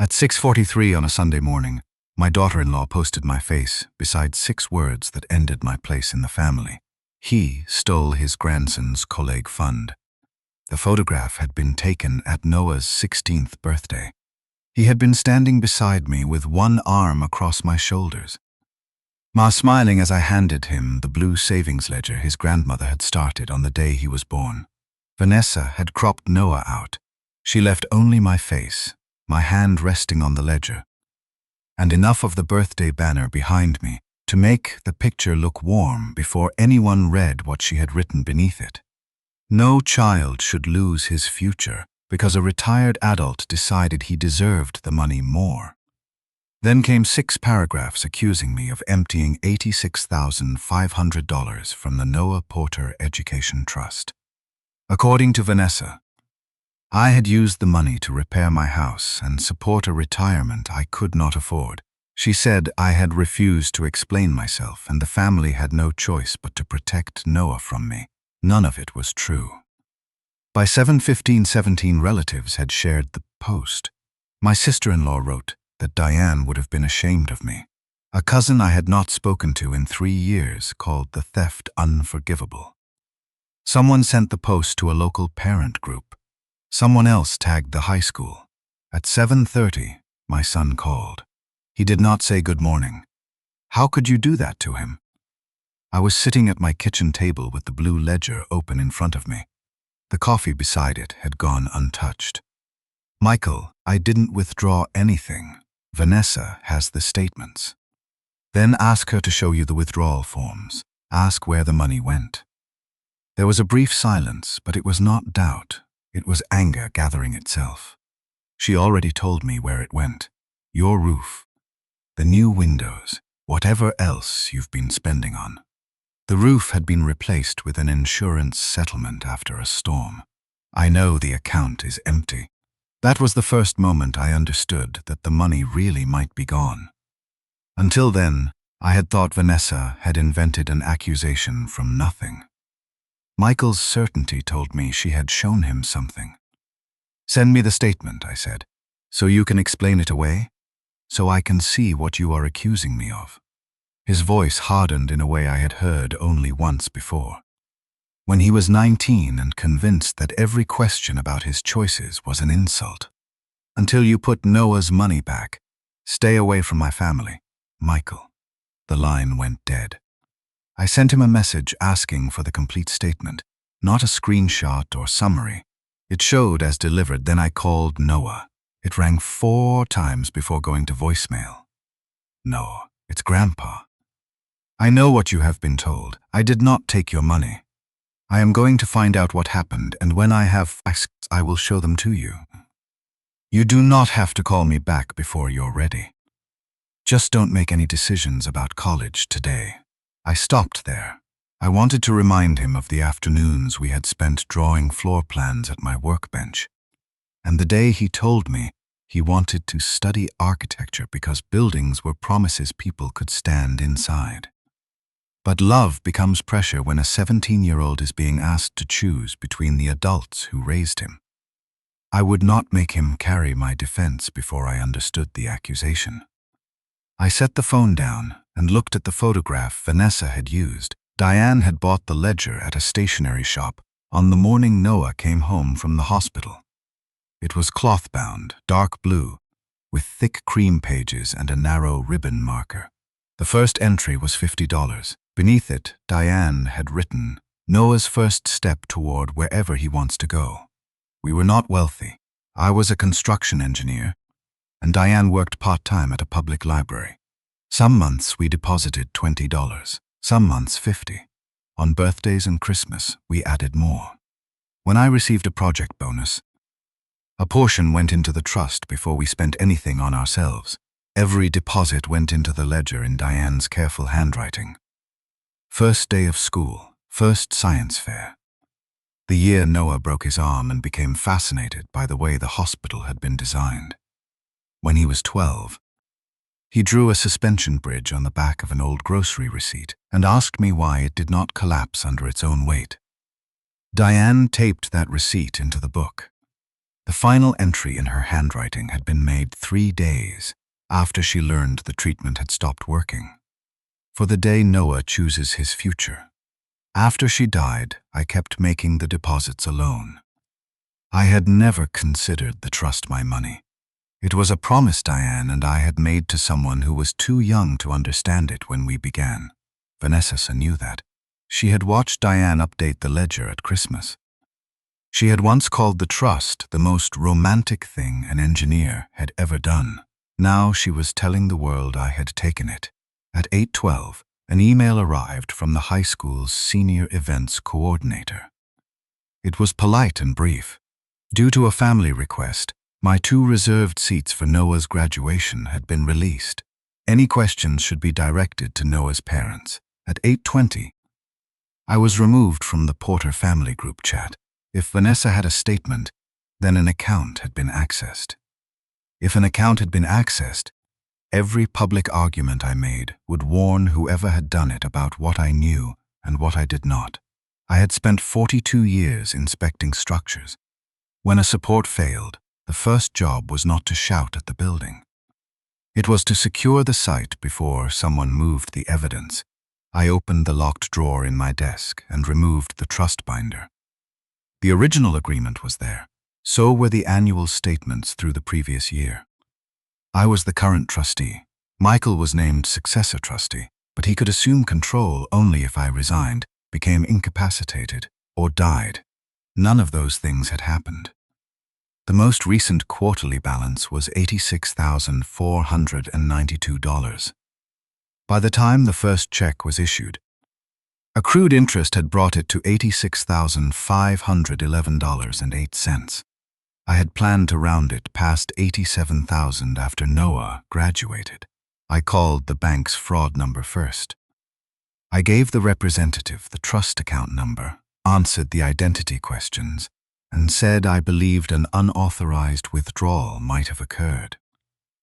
At 6:43 on a Sunday morning, my daughter-in-law posted my face beside 6 words that ended my place in the family. He stole his grandson's colleague fund. The photograph had been taken at Noah's 16th birthday. He had been standing beside me with one arm across my shoulders. Ma smiling as I handed him the blue savings ledger his grandmother had started on the day he was born. Vanessa had cropped Noah out. She left only my face, my hand resting on the ledger, and enough of the birthday banner behind me to make the picture look warm before anyone read what she had written beneath it. No child should lose his future because a retired adult decided he deserved the money more. Then came 6 paragraphs accusing me of emptying $86,500 from the Noah Porter Education Trust. According to Vanessa, I had used the money to repair my house and support a retirement I could not afford. She said I had refused to explain myself and the family had no choice but to protect Noah from me. None of it was true. By 7:15, relatives had shared the post. My sister-in-law wrote that Diane would have been ashamed of me. A cousin I had not spoken to in 3 years called the theft unforgivable. Someone sent the post to a local parent group. Someone else tagged the high school. At 7:30, my son called. He did not say good morning. How could you do that to him? I was sitting at my kitchen table with the blue ledger open in front of me. The coffee beside it had gone untouched. Michael, I didn't withdraw anything. Vanessa has the statements. Then ask her to show you the withdrawal forms. Ask where the money went. There was a brief silence, but it was not doubt. It was anger gathering itself. She already told me where it went. Your roof. The new windows. Whatever else you've been spending on. The roof had been replaced with an insurance settlement after a storm. I know the account is empty. That was the first moment I understood that the money really might be gone. Until then, I had thought Vanessa had invented an accusation from nothing. Michael's certainty told me she had shown him something. Send me the statement, I said, so you can explain it away, so I can see what you are accusing me of. His voice hardened in a way I had heard only once before. When he was 19 and convinced that every question about his choices was an insult. Until you put Noah's money back, stay away from my family, Michael. The line went dead. I sent him a message asking for the complete statement, not a screenshot or summary. It showed as delivered, then I called Noah. It rang 4 times before going to voicemail. No, it's Grandpa. I know what you have been told. I did not take your money. I am going to find out what happened, and when I have facts, I will show them to you. You do not have to call me back before you're ready. Just don't make any decisions about college today. I stopped there. I wanted to remind him of the afternoons we had spent drawing floor plans at my workbench, and the day he told me he wanted to study architecture because buildings were promises people could stand inside. But love becomes pressure when a 17-year-old is being asked to choose between the adults who raised him. I would not make him carry my defense before I understood the accusation. I set the phone down and looked at the photograph Vanessa had used. Diane had bought the ledger at a stationery shop on the morning Noah came home from the hospital. It was cloth-bound, dark blue, with thick cream pages and a narrow ribbon marker. The first entry was $50. Beneath it, Diane had written, Noah's first step toward wherever he wants to go. We were not wealthy. I was a construction engineer, and Diane worked part-time at a public library. Some months we deposited $20, some months $50. On birthdays and Christmas, we added more. When I received a project bonus, a portion went into the trust before we spent anything on ourselves. Every deposit went into the ledger in Diane's careful handwriting. First day of school, first science fair. The year Noah broke his arm and became fascinated by the way the hospital had been designed. When he was 12, he drew a suspension bridge on the back of an old grocery receipt and asked me why it did not collapse under its own weight. Diane taped that receipt into the book. The final entry in her handwriting had been made 3 days after she learned the treatment had stopped working. For the day Noah chooses his future. After she died, I kept making the deposits alone. I had never considered the trust my money. It was a promise Diane and I had made to someone who was too young to understand it when we began. Vanessa knew that. She had watched Diane update the ledger at Christmas. She had once called the trust the most romantic thing an engineer had ever done. Now she was telling the world I had taken it. At 8:12, an email arrived from the high school's senior events coordinator. It was polite and brief. Due to a family request, my 2 reserved seats for Noah's graduation had been released. Any questions should be directed to Noah's parents. At 8:20, I was removed from the Porter family group chat. If Vanessa had a statement, then an account had been accessed. If an account had been accessed, every public argument I made would warn whoever had done it about what I knew and what I did not. I had spent 42 years inspecting structures. When a support failed, the first job was not to shout at the building. It was to secure the site before someone moved the evidence. I opened the locked drawer in my desk and removed the trust binder. The original agreement was there. So were the annual statements through the previous year. I was the current trustee. Michael was named successor trustee, but he could assume control only if I resigned, became incapacitated, or died. None of those things had happened. The most recent quarterly balance was $86,492. By the time the first check was issued, accrued interest had brought it to $86,511.08. I had planned to round it past $87,000 after Noah graduated. I called the bank's fraud number first. I gave the representative the trust account number, answered the identity questions, and said I believed an unauthorized withdrawal might have occurred.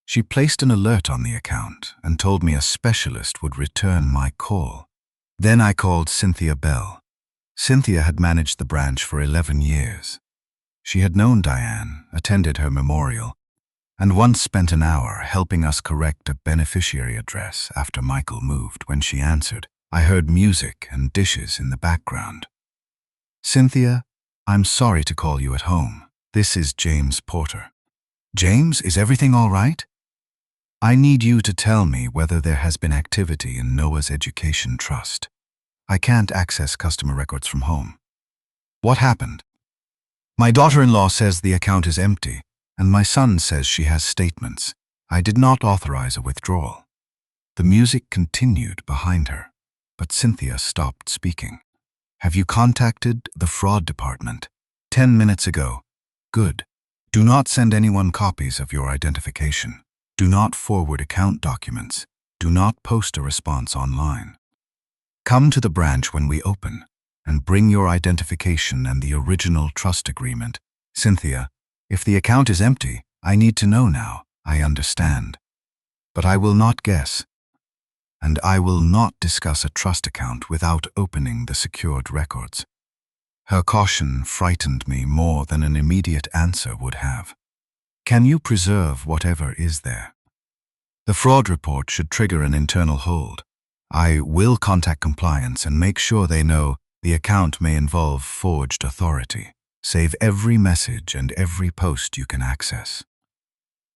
She placed an alert on the account and told me a specialist would return my call. Then I called Cynthia Bell. Cynthia had managed the branch for 11 years. She had known Diane, attended her memorial, and once spent an hour helping us correct a beneficiary address after Michael moved. When she answered, I heard music and dishes in the background. Cynthia, I'm sorry to call you at home. This is James Porter. James, is everything all right? I need you to tell me whether there has been activity in Noah's Education Trust. I can't access customer records from home. What happened? My daughter-in-law says the account is empty, and my son says she has statements. I did not authorize a withdrawal. The music continued behind her, but Cynthia stopped speaking. Have you contacted the fraud department? 10 minutes ago. Good. Do not send anyone copies of your identification. Do not forward account documents. Do not post a response online. Come to the branch when we open and bring your identification and the original trust agreement. Cynthia, if the account is empty, I need to know now. I understand. But I will not guess. And I will not discuss a trust account without opening the secured records. Her caution frightened me more than an immediate answer would have. Can you preserve whatever is there? The fraud report should trigger an internal hold. I will contact compliance and make sure they know the account may involve forged authority. Save every message and every post you can access.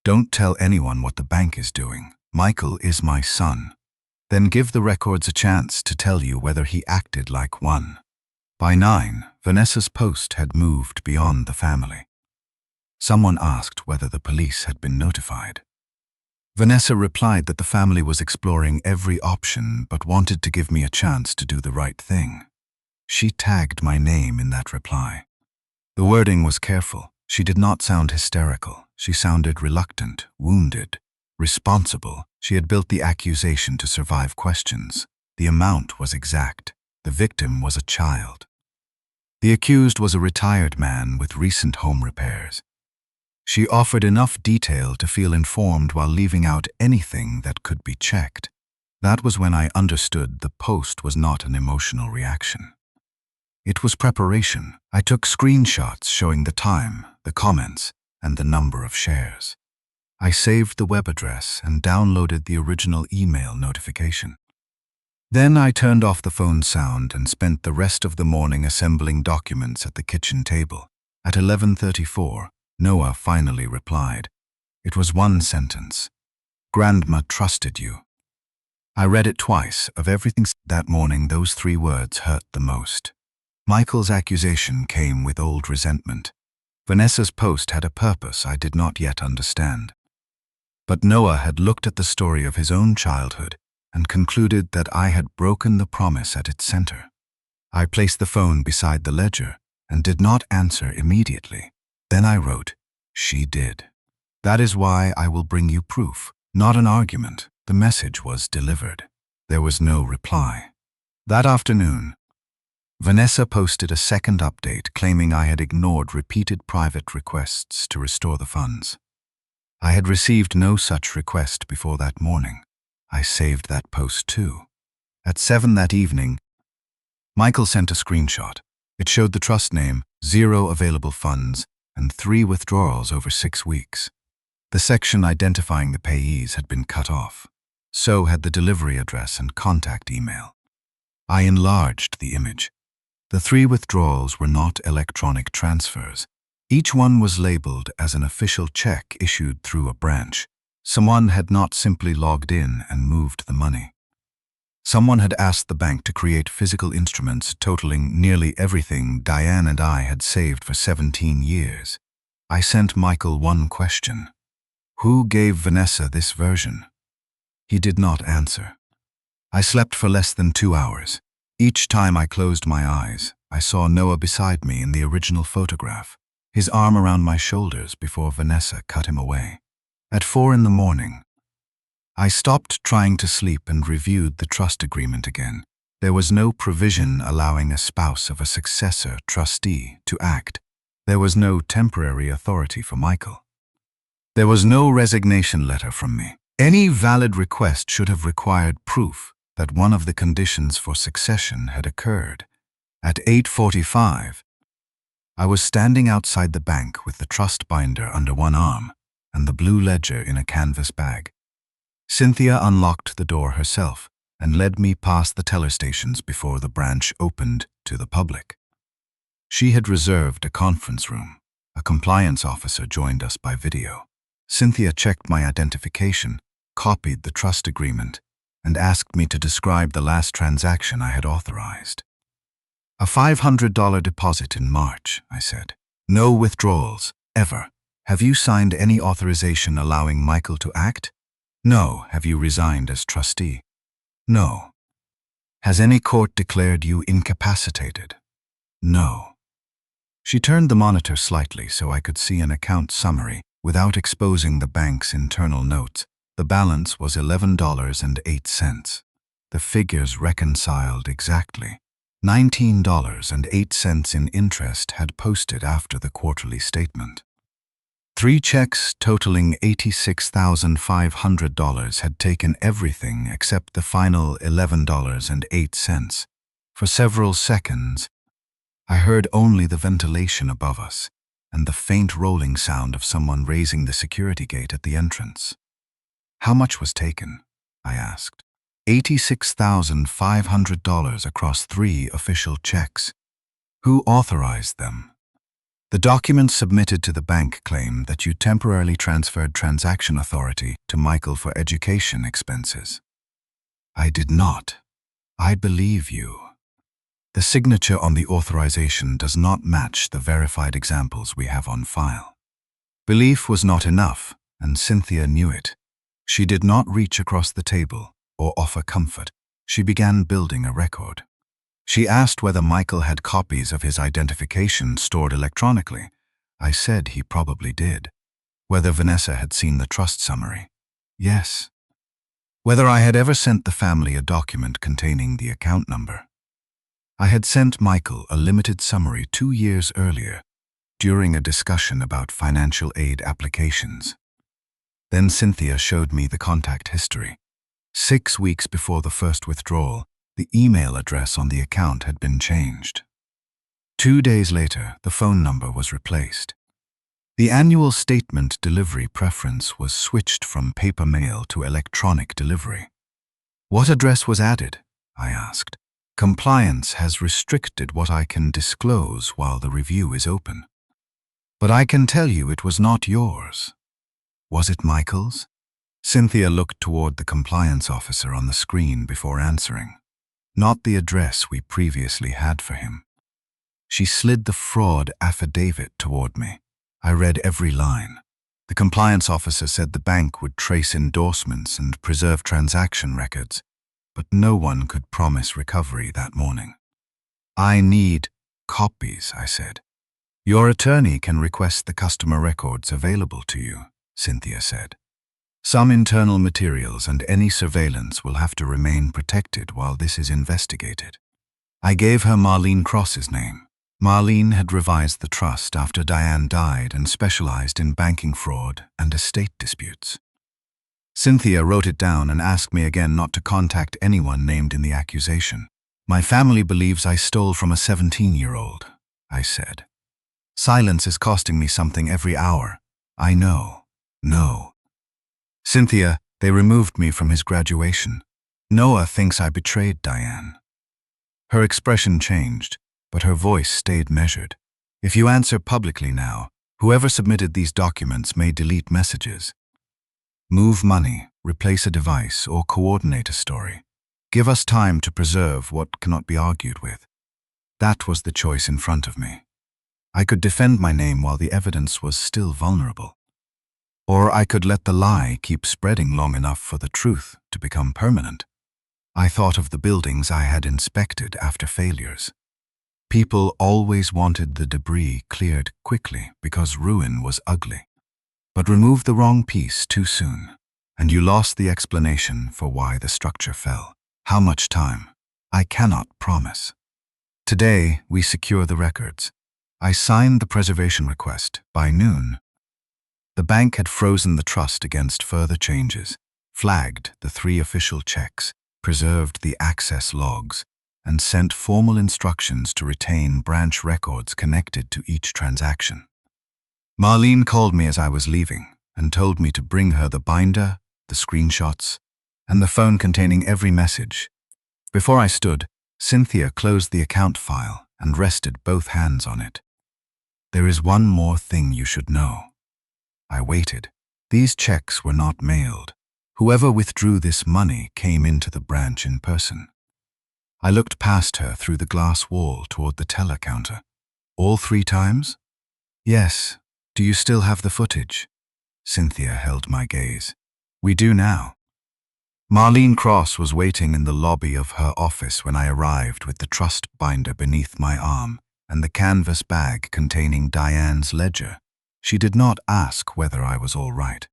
Don't tell anyone what the bank is doing. Michael is my son. Then give the records a chance to tell you whether he acted like one. By 9, Vanessa's post had moved beyond the family. Someone asked whether the police had been notified. Vanessa replied that the family was exploring every option but wanted to give me a chance to do the right thing. She tagged my name in that reply. The wording was careful. She did not sound hysterical. She sounded reluctant, wounded, responsible. She had built the accusation to survive questions. The amount was exact. The victim was a child. The accused was a retired man with recent home repairs. She offered enough detail to feel informed while leaving out anything that could be checked. That was when I understood the post was not an emotional reaction. It was preparation. I took screenshots showing the time, the comments, and the number of shares. I saved the web address and downloaded the original email notification. Then I turned off the phone sound and spent the rest of the morning assembling documents at the kitchen table. At 11:34, Noah finally replied. It was one sentence. "Grandma trusted you." I read it twice. Of everything said that morning, those 3 words hurt the most. Michael's accusation came with old resentment. Vanessa's post had a purpose I did not yet understand. But Noah had looked at the story of his own childhood and concluded that I had broken the promise at its center. I placed the phone beside the ledger and did not answer immediately. Then I wrote, "She did. That is why I will bring you proof." Not an argument. The message was delivered. There was no reply. That afternoon, Vanessa posted a second update claiming I had ignored repeated private requests to restore the funds. I had received no such request before that morning. I saved that post too. At 7 that evening, Michael sent a screenshot. It showed the trust name, 0 available funds, and 3 withdrawals over 6 weeks. The section identifying the payees had been cut off. So had the delivery address and contact email. I enlarged the image. The 3 withdrawals were not electronic transfers. Each one was labeled as an official check issued through a branch. Someone had not simply logged in and moved the money. Someone had asked the bank to create physical instruments totaling nearly everything Diane and I had saved for 17 years. I sent Michael one question. Who gave Vanessa this version? He did not answer. I slept for less than 2 hours. Each time I closed my eyes, I saw Noah beside me in the original photograph, his arm around my shoulders before Vanessa cut him away. At 4 in the morning, I stopped trying to sleep and reviewed the trust agreement again. There was no provision allowing a spouse of a successor trustee to act. There was no temporary authority for Michael. There was no resignation letter from me. Any valid request should have required proof that one of the conditions for succession had occurred. At 8:45, I was standing outside the bank with the trust binder under one arm and the blue ledger in a canvas bag. Cynthia unlocked the door herself and led me past the teller stations before the branch opened to the public. She had reserved a conference room. A compliance officer joined us by video. Cynthia checked my identification, copied the trust agreement, and asked me to describe the last transaction I had authorized. A $500 deposit in March, I said. No withdrawals, ever. Have you signed any authorization allowing Michael to act? No. Have you resigned as trustee? No. Has any court declared you incapacitated? No. She turned the monitor slightly so I could see an account summary without exposing the bank's internal notes. The balance was $11.08. The figures reconciled exactly. $19.08 in interest had posted after the quarterly statement. 3 checks totaling $86,500 had taken everything except the final $11.08. For several seconds, I heard only the ventilation above us and the faint rolling sound of someone raising the security gate at the entrance. How much was taken? I asked. $86,500 across 3 official checks. Who authorized them? The documents submitted to the bank claim that you temporarily transferred transaction authority to Michael for education expenses. I did not. I believe you. The signature on the authorization does not match the verified examples we have on file. Belief was not enough, and Cynthia knew it. She did not reach across the table or offer comfort. She began building a record. She asked whether Michael had copies of his identification stored electronically. I said he probably did. Whether Vanessa had seen the trust summary. Yes. Whether I had ever sent the family a document containing the account number. I had sent Michael a limited summary 2 years earlier during a discussion about financial aid applications. Then Cynthia showed me the contact history. 6 weeks before the first withdrawal, the email address on the account had been changed. 2 days later, the phone number was replaced. The annual statement delivery preference was switched from paper mail to electronic delivery. What address was added? I asked. Compliance has restricted what I can disclose while the review is open. But I can tell you it was not yours. Was it Michael's? Cynthia looked toward the compliance officer on the screen before answering. Not the address we previously had for him. She slid the fraud affidavit toward me. I read every line. The compliance officer said the bank would trace endorsements and preserve transaction records, but no one could promise recovery that morning. I need copies, I said. Your attorney can request the customer records available to you, Cynthia said. Some internal materials and any surveillance will have to remain protected while this is investigated. I gave her Marlene Cross's name. Marlene had revised the trust after Diane died and specialized in banking fraud and estate disputes. Cynthia wrote it down and asked me again not to contact anyone named in the accusation. My family believes I stole from a 17-year-old, I said. Silence is costing me something every hour. I know. No. Cynthia, they removed me from his graduation. Noah thinks I betrayed Diane. Her expression changed, but her voice stayed measured. If you answer publicly now, whoever submitted these documents may delete messages. Move money, replace a device, or coordinate a story. Give us time to preserve what cannot be argued with. That was the choice in front of me. I could defend my name while the evidence was still vulnerable. Or I could let the lie keep spreading long enough for the truth to become permanent. I thought of the buildings I had inspected after failures. People always wanted the debris cleared quickly because ruin was ugly. But remove the wrong piece too soon, and you lost the explanation for why the structure fell. How much time? I cannot promise. Today, we secure the records. I signed the preservation request by noon. The bank had frozen the trust against further changes, flagged the 3 official checks, preserved the access logs, and sent formal instructions to retain branch records connected to each transaction. Marlene called me as I was leaving and told me to bring her the binder, the screenshots, and the phone containing every message. Before I stood, Cynthia closed the account file and rested both hands on it. There is one more thing you should know. I waited. These checks were not mailed. Whoever withdrew this money came into the branch in person. I looked past her through the glass wall toward the teller counter. All 3 times? Yes. Do you still have the footage? Cynthia held my gaze. We do now. Marlene Cross was waiting in the lobby of her office when I arrived with the trust binder beneath my arm and the canvas bag containing Diane's ledger. She did not ask whether I was all right.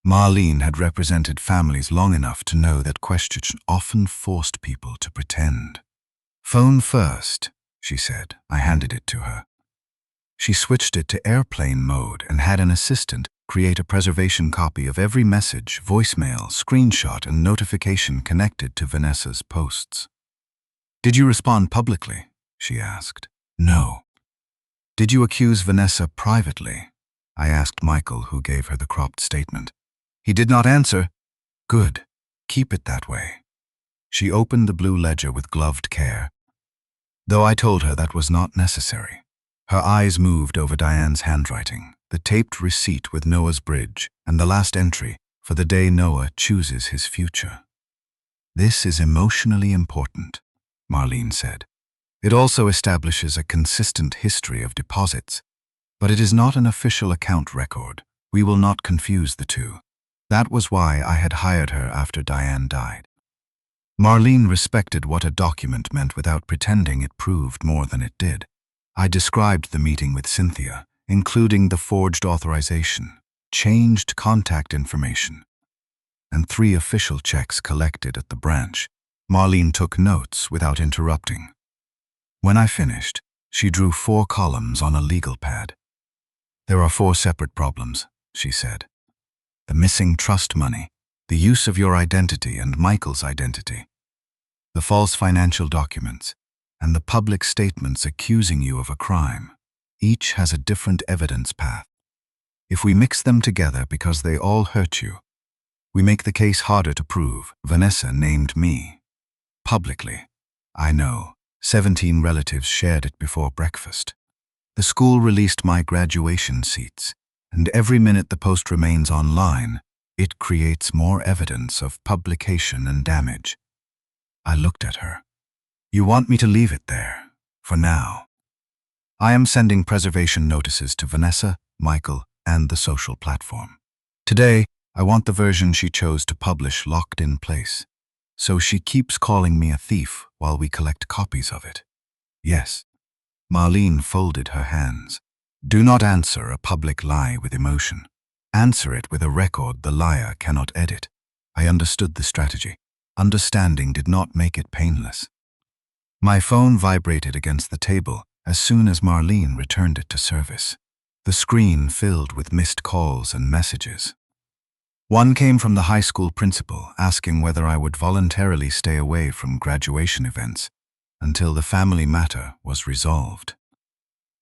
Marlene had represented families long enough to know that questions often forced people to pretend. Phone first, she said. I handed it to her. She switched it to airplane mode and had an assistant create a preservation copy of every message, voicemail, screenshot, and notification connected to Vanessa's posts. Did you respond publicly? She asked. No. Did you accuse Vanessa privately? I asked Michael, who gave her the cropped statement. He did not answer. Good. Keep it that way. She opened the blue ledger with gloved care, though I told her that was not necessary. Her eyes moved over Diane's handwriting, the taped receipt with Noah's bridge, and the last entry for the day Noah chooses his future. This is emotionally important, Marlene said. It also establishes a consistent history of deposits, but it is not an official account record. We will not confuse the two. That was why I had hired her after Diane died. Marlene respected what a document meant without pretending it proved more than it did. I described the meeting with Cynthia, including the forged authorization, changed contact information, and 3 official checks collected at the branch. Marlene took notes without interrupting. When I finished, she drew 4 columns on a legal pad. There are 4 separate problems, she said. The missing trust money, the use of your identity and Michael's identity, the false financial documents, and the public statements accusing you of a crime. Each has a different evidence path. If we mix them together because they all hurt you, we make the case harder to prove. Vanessa named me. Publicly. I know. 17 relatives shared it before breakfast. The school released my graduation seats, and every minute the post remains online, it creates more evidence of publication and damage. I looked at her. You want me to leave it there, for now. I am sending preservation notices to Vanessa, Michael, and the social platform. Today, I want the version she chose to publish locked in place. So she keeps calling me a thief while we collect copies of it. Yes. Marlene folded her hands. Do not answer a public lie with emotion. Answer it with a record the liar cannot edit. I understood the strategy. Understanding did not make it painless. My phone vibrated against the table as soon as Marlene returned it to service. The screen filled with missed calls and messages. One came from the high school principal asking whether I would voluntarily stay away from graduation events until the family matter was resolved.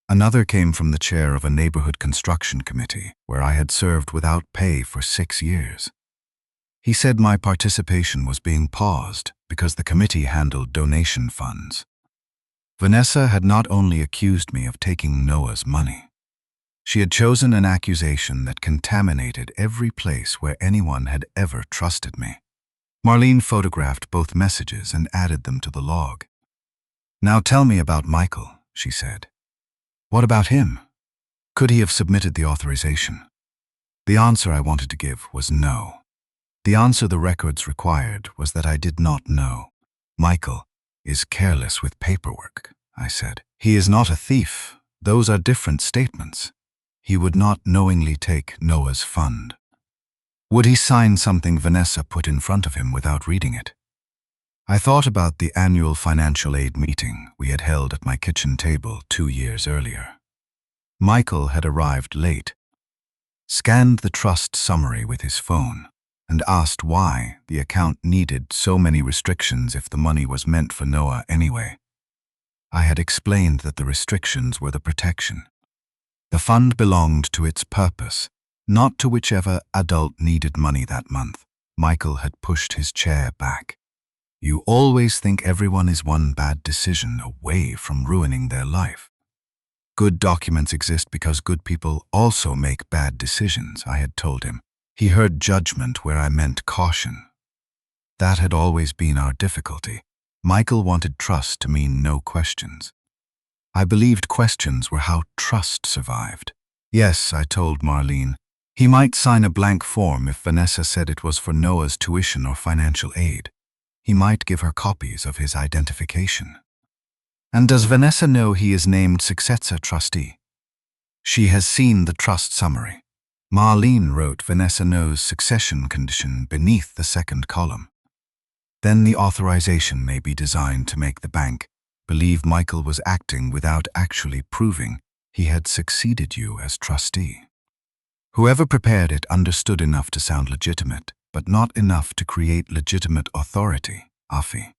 Another came from the chair of a neighborhood construction committee where I had served without pay for 6 years. He said my participation was being paused because the committee handled donation funds. Vanessa had not only accused me of taking Noah's money, she had chosen an accusation that contaminated every place where anyone had ever trusted me. Marlene photographed both messages and added them to the log. Now tell me about Michael, she said. What about him? Could he have submitted the authorization? The answer I wanted to give was no. The answer the records required was that I did not know. Michael is careless with paperwork, I said. He is not a thief. Those are different statements. He would not knowingly take Noah's fund. Would he sign something Vanessa put in front of him without reading it? I thought about the annual financial aid meeting we had held at my kitchen table 2 years earlier. Michael had arrived late, scanned the trust summary with his phone, and asked why the account needed so many restrictions if the money was meant for Noah anyway. I had explained that the restrictions were the protection. The fund belonged to its purpose, not to whichever adult needed money that month. Michael had pushed his chair back. You always think everyone is one bad decision away from ruining their life. Good documents exist because good people also make bad decisions, I had told him. He heard judgment where I meant caution. That had always been our difficulty. Michael wanted trust to mean no questions. I believed questions were how trust survived. Yes, I told Marlene, he might sign a blank form if Vanessa said it was for Noah's tuition or financial aid. He might give her copies of his identification. And does Vanessa know he is named successor trustee? She has seen the trust summary. Marlene wrote Vanessa knows succession condition beneath the second column. Then the authorization may be designed to make the bank believe Michael was acting without actually proving he had succeeded you as trustee. Whoever prepared it understood enough to sound legitimate, but not enough to create legitimate authority, Afi.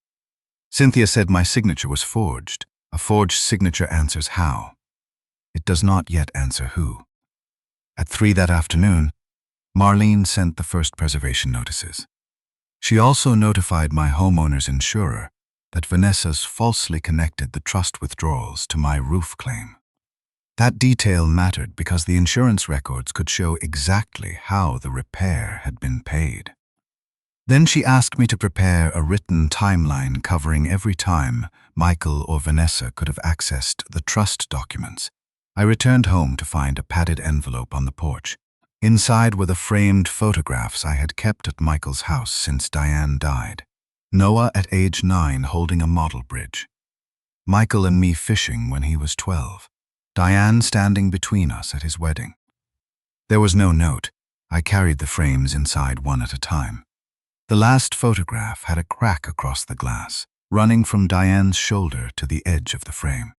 Cynthia said my signature was forged. A forged signature answers how. It does not yet answer who. At 3 that afternoon, Marlene sent the first preservation notices. She also notified my homeowner's insurer that Vanessa's falsely connected the trust withdrawals to my roof claim. That detail mattered because the insurance records could show exactly how the repair had been paid. Then she asked me to prepare a written timeline covering every time Michael or Vanessa could have accessed the trust documents. I returned home to find a padded envelope on the porch. Inside were the framed photographs I had kept at Michael's house since Diane died. Noah at age 9 holding a model bridge. Michael and me fishing when he was 12. Diane standing between us at his wedding. There was no note. I carried the frames inside one at a time. The last photograph had a crack across the glass, running from Diane's shoulder to the edge of the frame.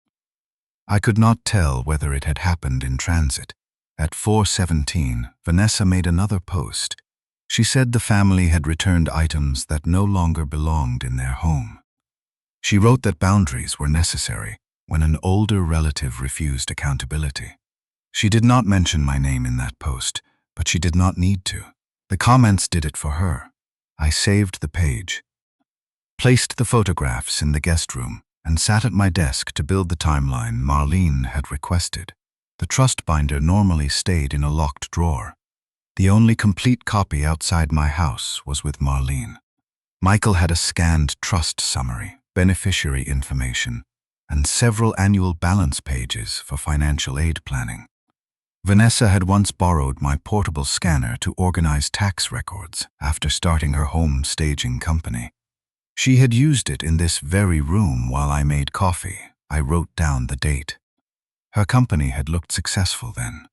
I could not tell whether it had happened in transit. At 4:17, Vanessa made another post. She said the family had returned items that no longer belonged in their home. She wrote that boundaries were necessary when an older relative refused accountability. She did not mention my name in that post, but she did not need to. The comments did it for her. I saved the page, placed the photographs in the guest room, and sat at my desk to build the timeline Marlene had requested. The trust binder normally stayed in a locked drawer. The only complete copy outside my house was with Marlene. Michael had a scanned trust summary, beneficiary information, and several annual balance pages for financial aid planning. Vanessa had once borrowed my portable scanner to organize tax records after starting her home staging company. She had used it in this very room while I made coffee. I wrote down the date. Her company had looked successful then.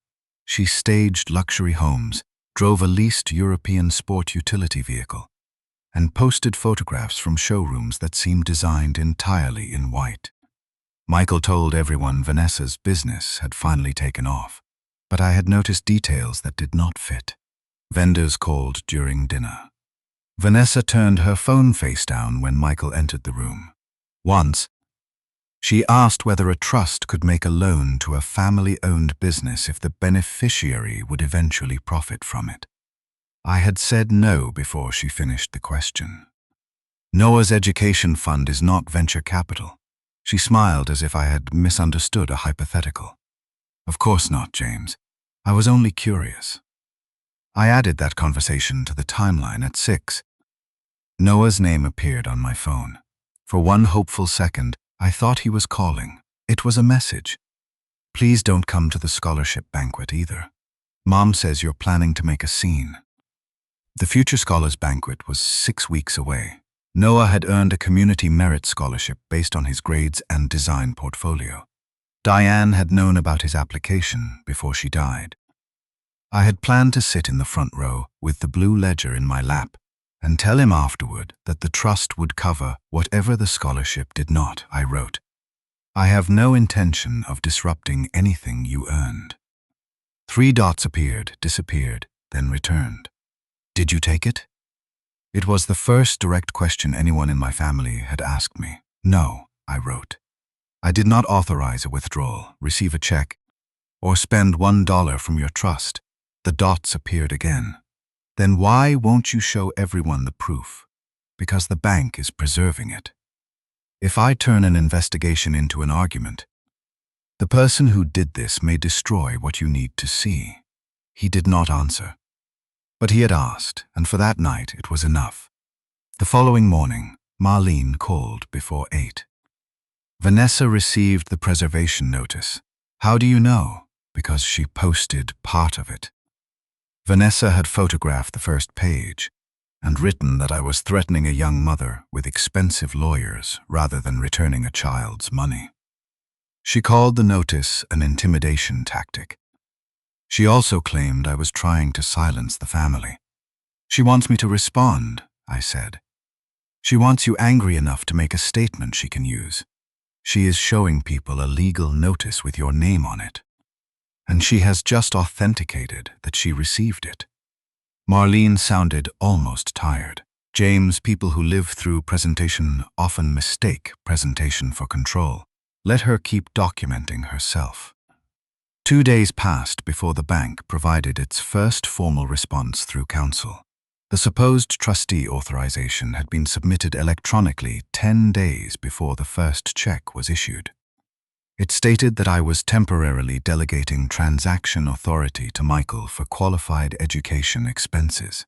She staged luxury homes, drove a leased European sport utility vehicle, and posted photographs from showrooms that seemed designed entirely in white. Michael told everyone Vanessa's business had finally taken off, but I had noticed details that did not fit. Vendors called during dinner. Vanessa turned her phone face down when Michael entered the room. Once, she asked whether a trust could make a loan to a family-owned business if the beneficiary would eventually profit from it. I had said no before she finished the question. Noah's education fund is not venture capital. She smiled as if I had misunderstood a hypothetical. Of course not, James. I was only curious. I added that conversation to the timeline at 6. Noah's name appeared on my phone. For one hopeful second, I thought he was calling. It was a message. Please don't come to the scholarship banquet either. Mom says you're planning to make a scene. The Future Scholars Banquet was 6 weeks away. Noah had earned a community merit scholarship based on his grades and design portfolio. Diane had known about his application before she died. I had planned to sit in the front row with the blue ledger in my lap and tell him afterward that the trust would cover whatever the scholarship did not, I wrote. I have no intention of disrupting anything you earned. 3 dots appeared, disappeared, then returned. Did you take it? It was the first direct question anyone in my family had asked me. No, I wrote. I did not authorize a withdrawal, receive a check, or spend $1 from your trust. The dots appeared again. Then why won't you show everyone the proof? Because the bank is preserving it. If I turn an investigation into an argument, the person who did this may destroy what you need to see. He did not answer. But he had asked, and for that night it was enough. The following morning, Marlene called before 8. Vanessa received the preservation notice. How do you know? Because she posted part of it. Vanessa had photographed the first page and written that I was threatening a young mother with expensive lawyers rather than returning a child's money. She called the notice an intimidation tactic. She also claimed I was trying to silence the family. She wants me to respond, I said. She wants you angry enough to make a statement she can use. She is showing people a legal notice with your name on it. And she has just authenticated that she received it. Marlene sounded almost tired. James, people who live through presentation often mistake presentation for control. Let her keep documenting herself. 2 days passed before the bank provided its first formal response through counsel. The supposed trustee authorization had been submitted electronically 10 days before the first check was issued. It stated that I was temporarily delegating transaction authority to Michael for qualified education expenses.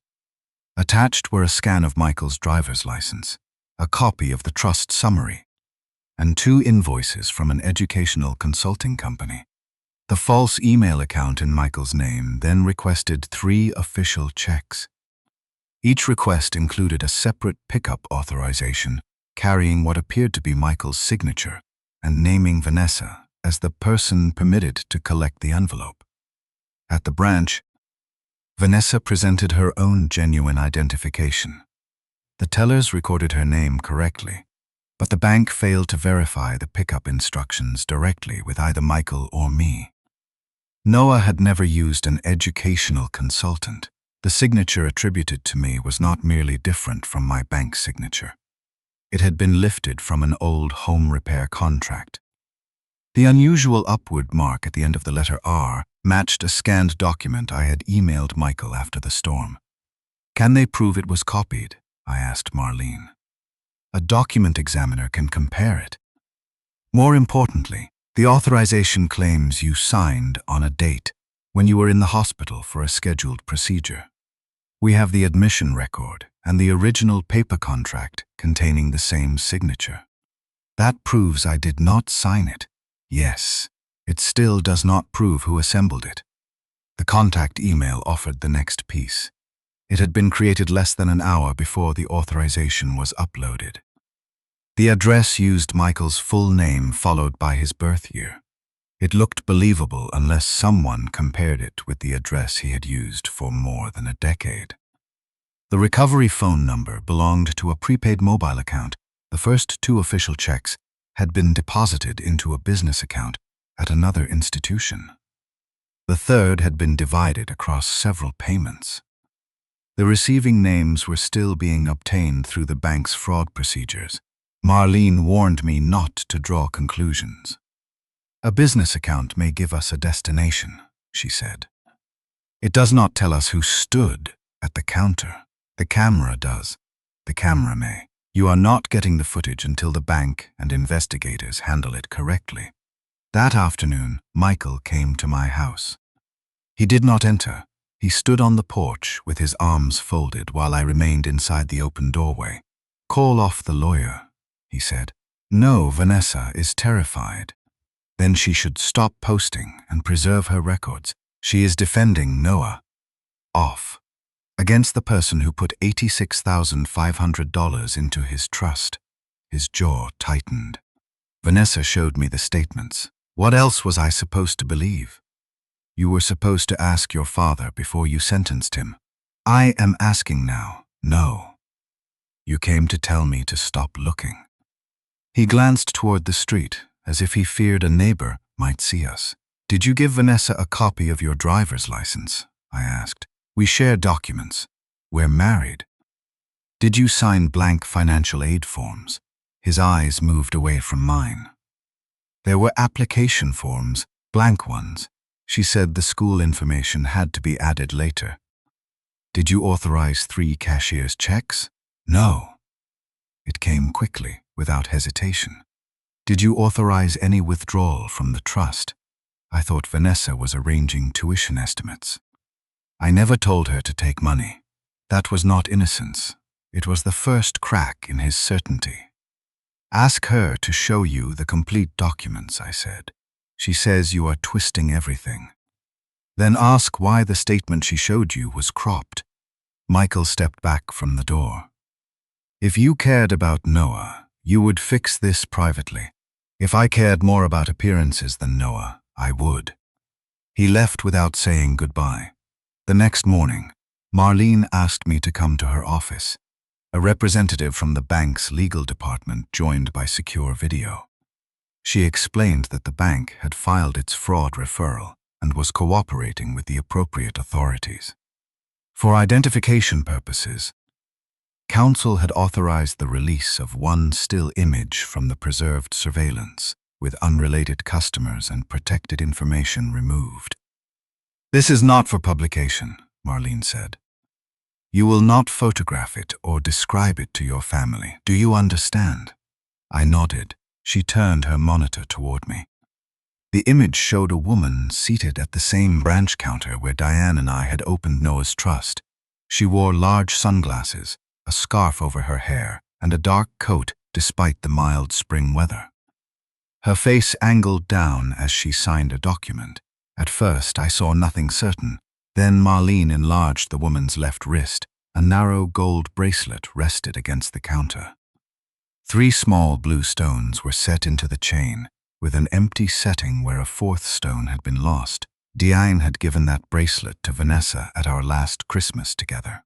Attached were a scan of Michael's driver's license, a copy of the trust summary, and 2 invoices from an educational consulting company. The false email account in Michael's name then requested 3 official checks. Each request included a separate pickup authorization carrying what appeared to be Michael's signature and naming Vanessa as the person permitted to collect the envelope. At the branch, Vanessa presented her own genuine identification. The tellers recorded her name correctly, but the bank failed to verify the pickup instructions directly with either Michael or me. Noah had never used an educational consultant. The signature attributed to me was not merely different from my bank signature. It had been lifted from an old home repair contract. The unusual upward mark at the end of the letter R matched a scanned document I had emailed Michael after the storm. Can they prove it was copied? I asked Marlene. A document examiner can compare it. More importantly, the authorization claims you signed on a date when you were in the hospital for a scheduled procedure. We have the admission record and the original paper contract containing the same signature. That proves I did not sign it. Yes, it still does not prove who assembled it. The contact email offered the next piece. It had been created less than an hour before the authorization was uploaded. The address used Michael's full name followed by his birth year. It looked believable unless someone compared it with the address he had used for more than a decade. The recovery phone number belonged to a prepaid mobile account. The first 2 official checks had been deposited into a business account at another institution. The third had been divided across several payments. The receiving names were still being obtained through the bank's fraud procedures. Marlene warned me not to draw conclusions. A business account may give us a destination, she said. It does not tell us who stood at the counter. The camera does. The camera may. You are not getting the footage until the bank and investigators handle it correctly. That afternoon, Michael came to my house. He did not enter. He stood on the porch with his arms folded while I remained inside the open doorway. Call off the lawyer, he said. No, Vanessa is terrified. Then she should stop posting and preserve her records. She is defending Noah. Off. Against the person who put $86,500 into his trust. His jaw tightened. Vanessa showed me the statements. What else was I supposed to believe? You were supposed to ask your father before you sentenced him. I am asking now. No. You came to tell me to stop looking. He glanced toward the street, as if he feared a neighbor might see us. Did you give Vanessa a copy of your driver's license? I asked. We share documents. We're married. Did you sign blank financial aid forms? His eyes moved away from mine. There were application forms, blank ones. She said the school information had to be added later. Did you authorize 3 cashier's checks? No. It came quickly, without hesitation. Did you authorize any withdrawal from the trust? I thought Vanessa was arranging tuition estimates. I never told her to take money. That was not innocence. It was the first crack in his certainty. Ask her to show you the complete documents, I said. She says you are twisting everything. Then ask why the statement she showed you was cropped. Michael stepped back from the door. If you cared about Noah, you would fix this privately. If I cared more about appearances than Noah, I would. He left without saying goodbye. The next morning, Marlene asked me to come to her office. A representative from the bank's legal department joined by secure video. She explained that the bank had filed its fraud referral and was cooperating with the appropriate authorities. For identification purposes, counsel had authorized the release of one still image from the preserved surveillance, with unrelated customers and protected information removed. This is not for publication, Marlene said. You will not photograph it or describe it to your family. Do you understand? I nodded. She turned her monitor toward me. The image showed a woman seated at the same branch counter where Diane and I had opened Noah's trust. She wore large sunglasses, a scarf over her hair, and a dark coat despite the mild spring weather. Her face angled down as she signed a document. At first, I saw nothing certain. Then Marlene enlarged the woman's left wrist. A narrow gold bracelet rested against the counter. 3 small blue stones were set into the chain, with an empty setting where a 4th stone had been lost. Diane had given that bracelet to Vanessa at our last Christmas together.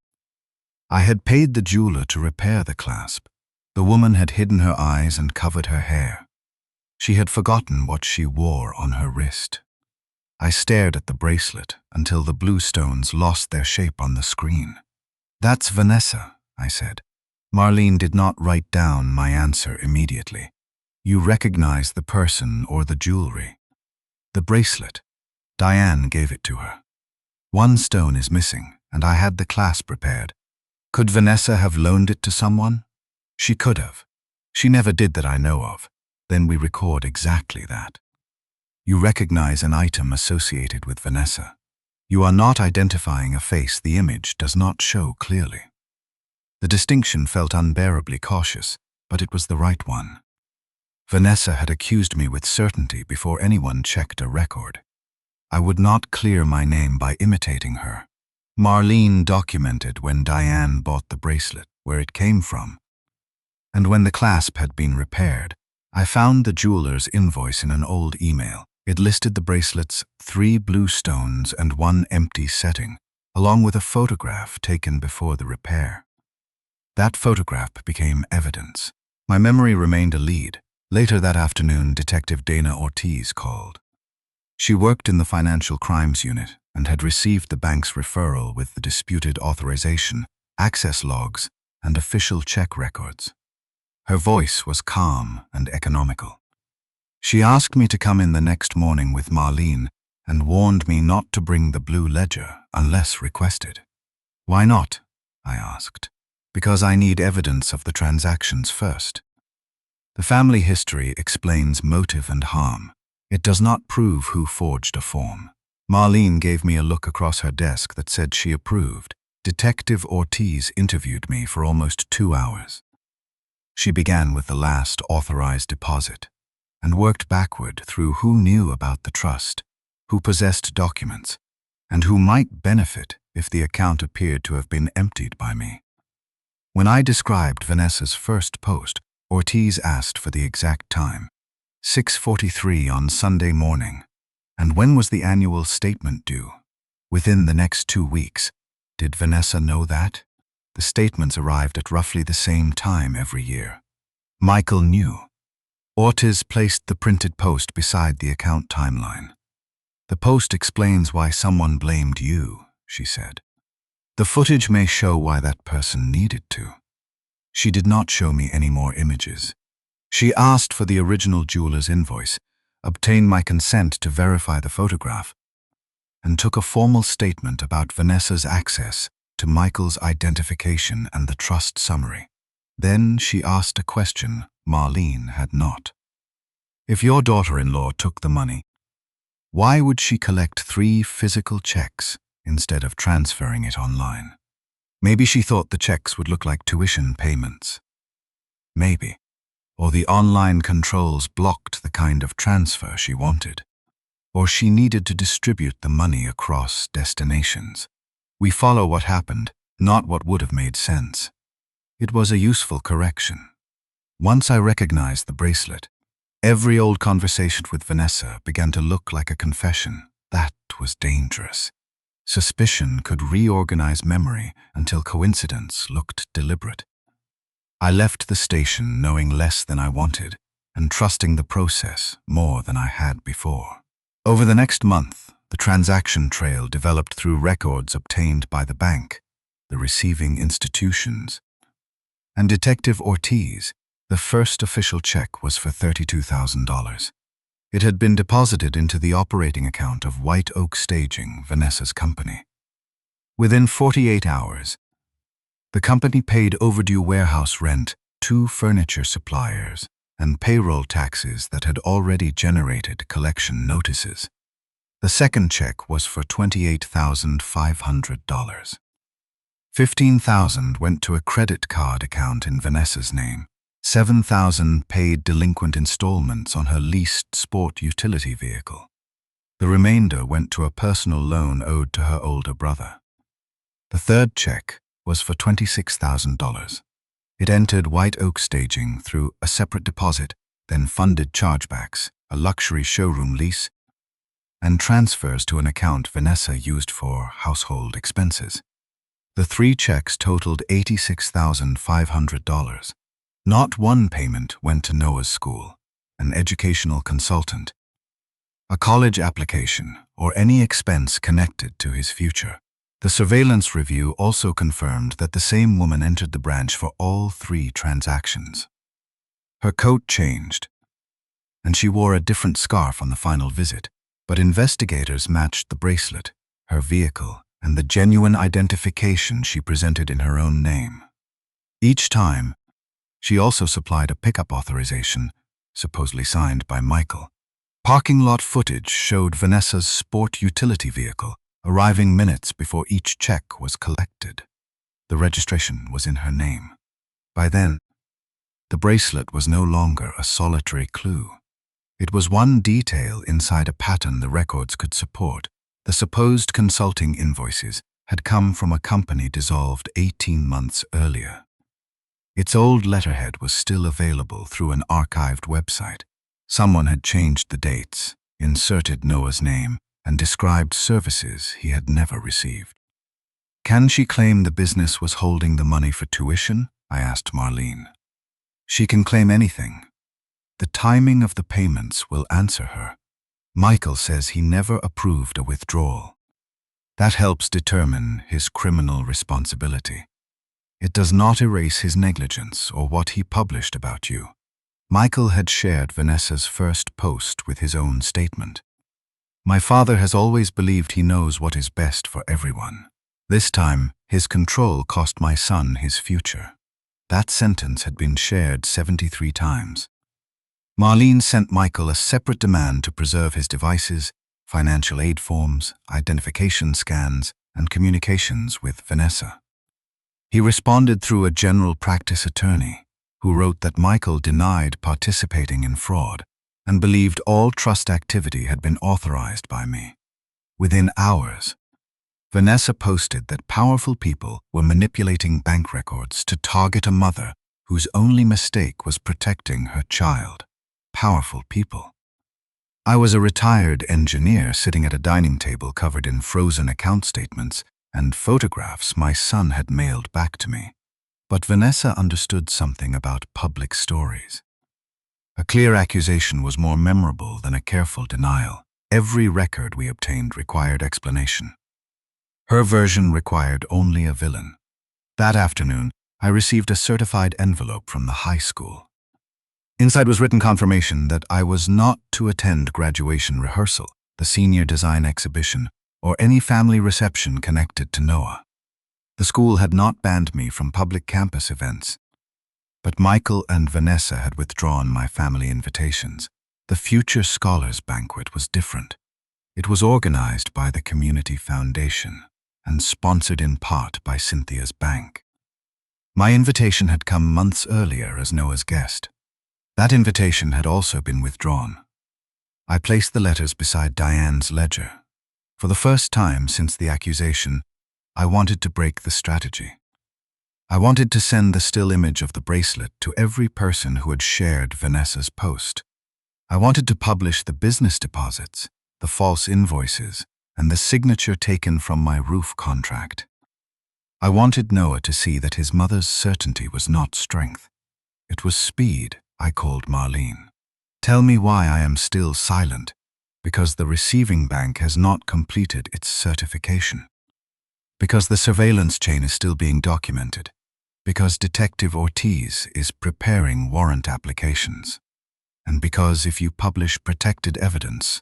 I had paid the jeweler to repair the clasp. The woman had hidden her eyes and covered her hair. She had forgotten what she wore on her wrist. I stared at the bracelet until the blue stones lost their shape on the screen. That's Vanessa, I said. Marlene did not write down my answer immediately. You recognize the person or the jewelry? The bracelet. Diane gave it to her. One stone is missing, and I had the clasp repaired. Could Vanessa have loaned it to someone? She could have. She never did that I know of. Then we record exactly that. You recognize an item associated with Vanessa. You are not identifying a face the image does not show clearly. The distinction felt unbearably cautious, but it was the right one. Vanessa had accused me with certainty before anyone checked a record. I would not clear my name by imitating her. Marlene documented when Diane bought the bracelet, where it came from. And when the clasp had been repaired, I found the jeweler's invoice in an old email. It listed the bracelet's 3 blue stones and 1 empty setting, along with a photograph taken before the repair. That photograph became evidence. My memory remained a lead. Later that afternoon, Detective Dana Ortiz called. She worked in the Financial Crimes Unit and had received the bank's referral with the disputed authorization, access logs, and official check records. Her voice was calm and economical. She asked me to come in the next morning with Marlene and warned me not to bring the blue ledger unless requested. Why not? I asked. Because I need evidence of the transactions first. The family history explains motive and harm. It does not prove who forged a form. Marlene gave me a look across her desk that said she approved. Detective Ortiz interviewed me for almost 2 hours. She began with the last authorized deposit and worked backward through who knew about the trust, who possessed documents, and who might benefit if the account appeared to have been emptied by me. When I described Vanessa's first post, Ortiz asked for the exact time. 6:43 on Sunday morning. And when was the annual statement due? Within the next 2 weeks. Did Vanessa know that? The statements arrived at roughly the same time every year. Michael knew. Ortiz placed the printed post beside the account timeline. The post explains why someone blamed you, she said. The footage may show why that person needed to. She did not show me any more images. She asked for the original jeweler's invoice, obtained my consent to verify the photograph, and took a formal statement about Vanessa's access to Michael's identification and the trust summary. Then she asked a question Marlene had not. If your daughter-in-law took the money, why would she collect 3 physical checks instead of transferring it online? Maybe she thought the checks would look like tuition payments. Maybe. Or the online controls blocked the kind of transfer she wanted. Or she needed to distribute the money across destinations. We follow what happened, not what would have made sense. It was a useful correction. Once I recognized the bracelet, every old conversation with Vanessa began to look like a confession. That was dangerous. Suspicion could reorganize memory until coincidence looked deliberate. I left the station knowing less than I wanted and trusting the process more than I had before. Over the next month, the transaction trail developed through records obtained by the bank, the receiving institutions, and Detective Ortiz. The first official check was for $32,000. It had been deposited into the operating account of White Oak Staging, Vanessa's company. Within 48 hours, the company paid overdue warehouse rent, 2 furniture suppliers, and payroll taxes that had already generated collection notices. The second check was for $28,500. $15,000 went to a credit card account in Vanessa's name. $7,000 paid delinquent installments on her leased sport utility vehicle. The remainder went to a personal loan owed to her older brother. The third check was for $26,000. It entered White Oak Staging through a separate deposit, then funded chargebacks, a luxury showroom lease, and transfers to an account Vanessa used for household expenses. The 3 checks totaled $86,500. Not one payment went to Noah's school, an educational consultant, a college application, or any expense connected to his future. The surveillance review also confirmed that the same woman entered the branch for all 3 transactions. Her coat changed, and she wore a different scarf on the final visit, But investigators matched the bracelet, her vehicle, and the genuine identification she presented in her own name. Each time, she also supplied a pickup authorization, supposedly signed by Michael. Parking lot footage showed Vanessa's sport utility vehicle arriving minutes before each check was collected. The registration was in her name. By then, the bracelet was no longer a solitary clue. It was one detail inside a pattern the records could support. The supposed consulting invoices had come from a company dissolved 18 months earlier. Its old letterhead was still available through an archived website. Someone had changed the dates, inserted Noah's name, and described services he had never received. Can she claim the business was holding the money for tuition? I asked Marlene. She can claim anything. The timing of the payments will answer her. Michael says he never approved a withdrawal. That helps determine his criminal responsibility. It does not erase his negligence or what he published about you. Michael had shared Vanessa's first post with his own statement. My father has always believed he knows what is best for everyone. This time, his control cost my son his future. That sentence had been shared 73 times. Marlene sent Michael a separate demand to preserve his devices, financial aid forms, identification scans, and communications with Vanessa. He responded through a general practice attorney, who wrote that Michael denied participating in fraud and believed all trust activity had been authorized by me. Within hours, Vanessa posted that powerful people were manipulating bank records to target a mother whose only mistake was protecting her child. Powerful people. I was a retired engineer sitting at a dining table covered in frozen account statements and photographs my son had mailed back to me. But Vanessa understood something about public stories. A clear accusation was more memorable than a careful denial. Every record we obtained required explanation. Her version required only a villain. That afternoon, I received a certified envelope from the high school. Inside was written confirmation that I was not to attend graduation rehearsal, the senior design exhibition, or any family reception connected to Noah. The school had not banned me from public campus events, but Michael and Vanessa had withdrawn my family invitations. The Future Scholars Banquet was different. It was organized by the Community Foundation and sponsored in part by Cynthia's bank. My invitation had come months earlier as Noah's guest. That invitation had also been withdrawn. I placed the letters beside Diane's ledger. For the first time since the accusation, I wanted to break the strategy. I wanted to send the still image of the bracelet to every person who had shared Vanessa's post. I wanted to publish the business deposits, the false invoices, and the signature taken from my roof contract. I wanted Noah to see that his mother's certainty was not strength. It was speed. I called Marlene. Tell me why I am still silent, because the receiving bank has not completed its certification. Because the surveillance chain is still being documented. Because Detective Ortiz is preparing warrant applications. And because if you publish protected evidence,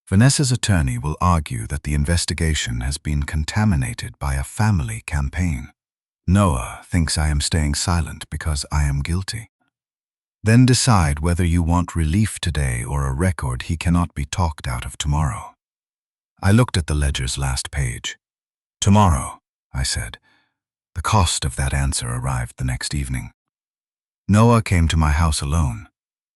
Vanessa's attorney will argue that the investigation has been contaminated by a family campaign. Noah thinks I am staying silent because I am guilty. Then decide whether you want relief today or a record he cannot be talked out of tomorrow. I looked at the ledger's last page. Tomorrow, I said. The cost of that answer arrived the next evening. Noah came to my house alone.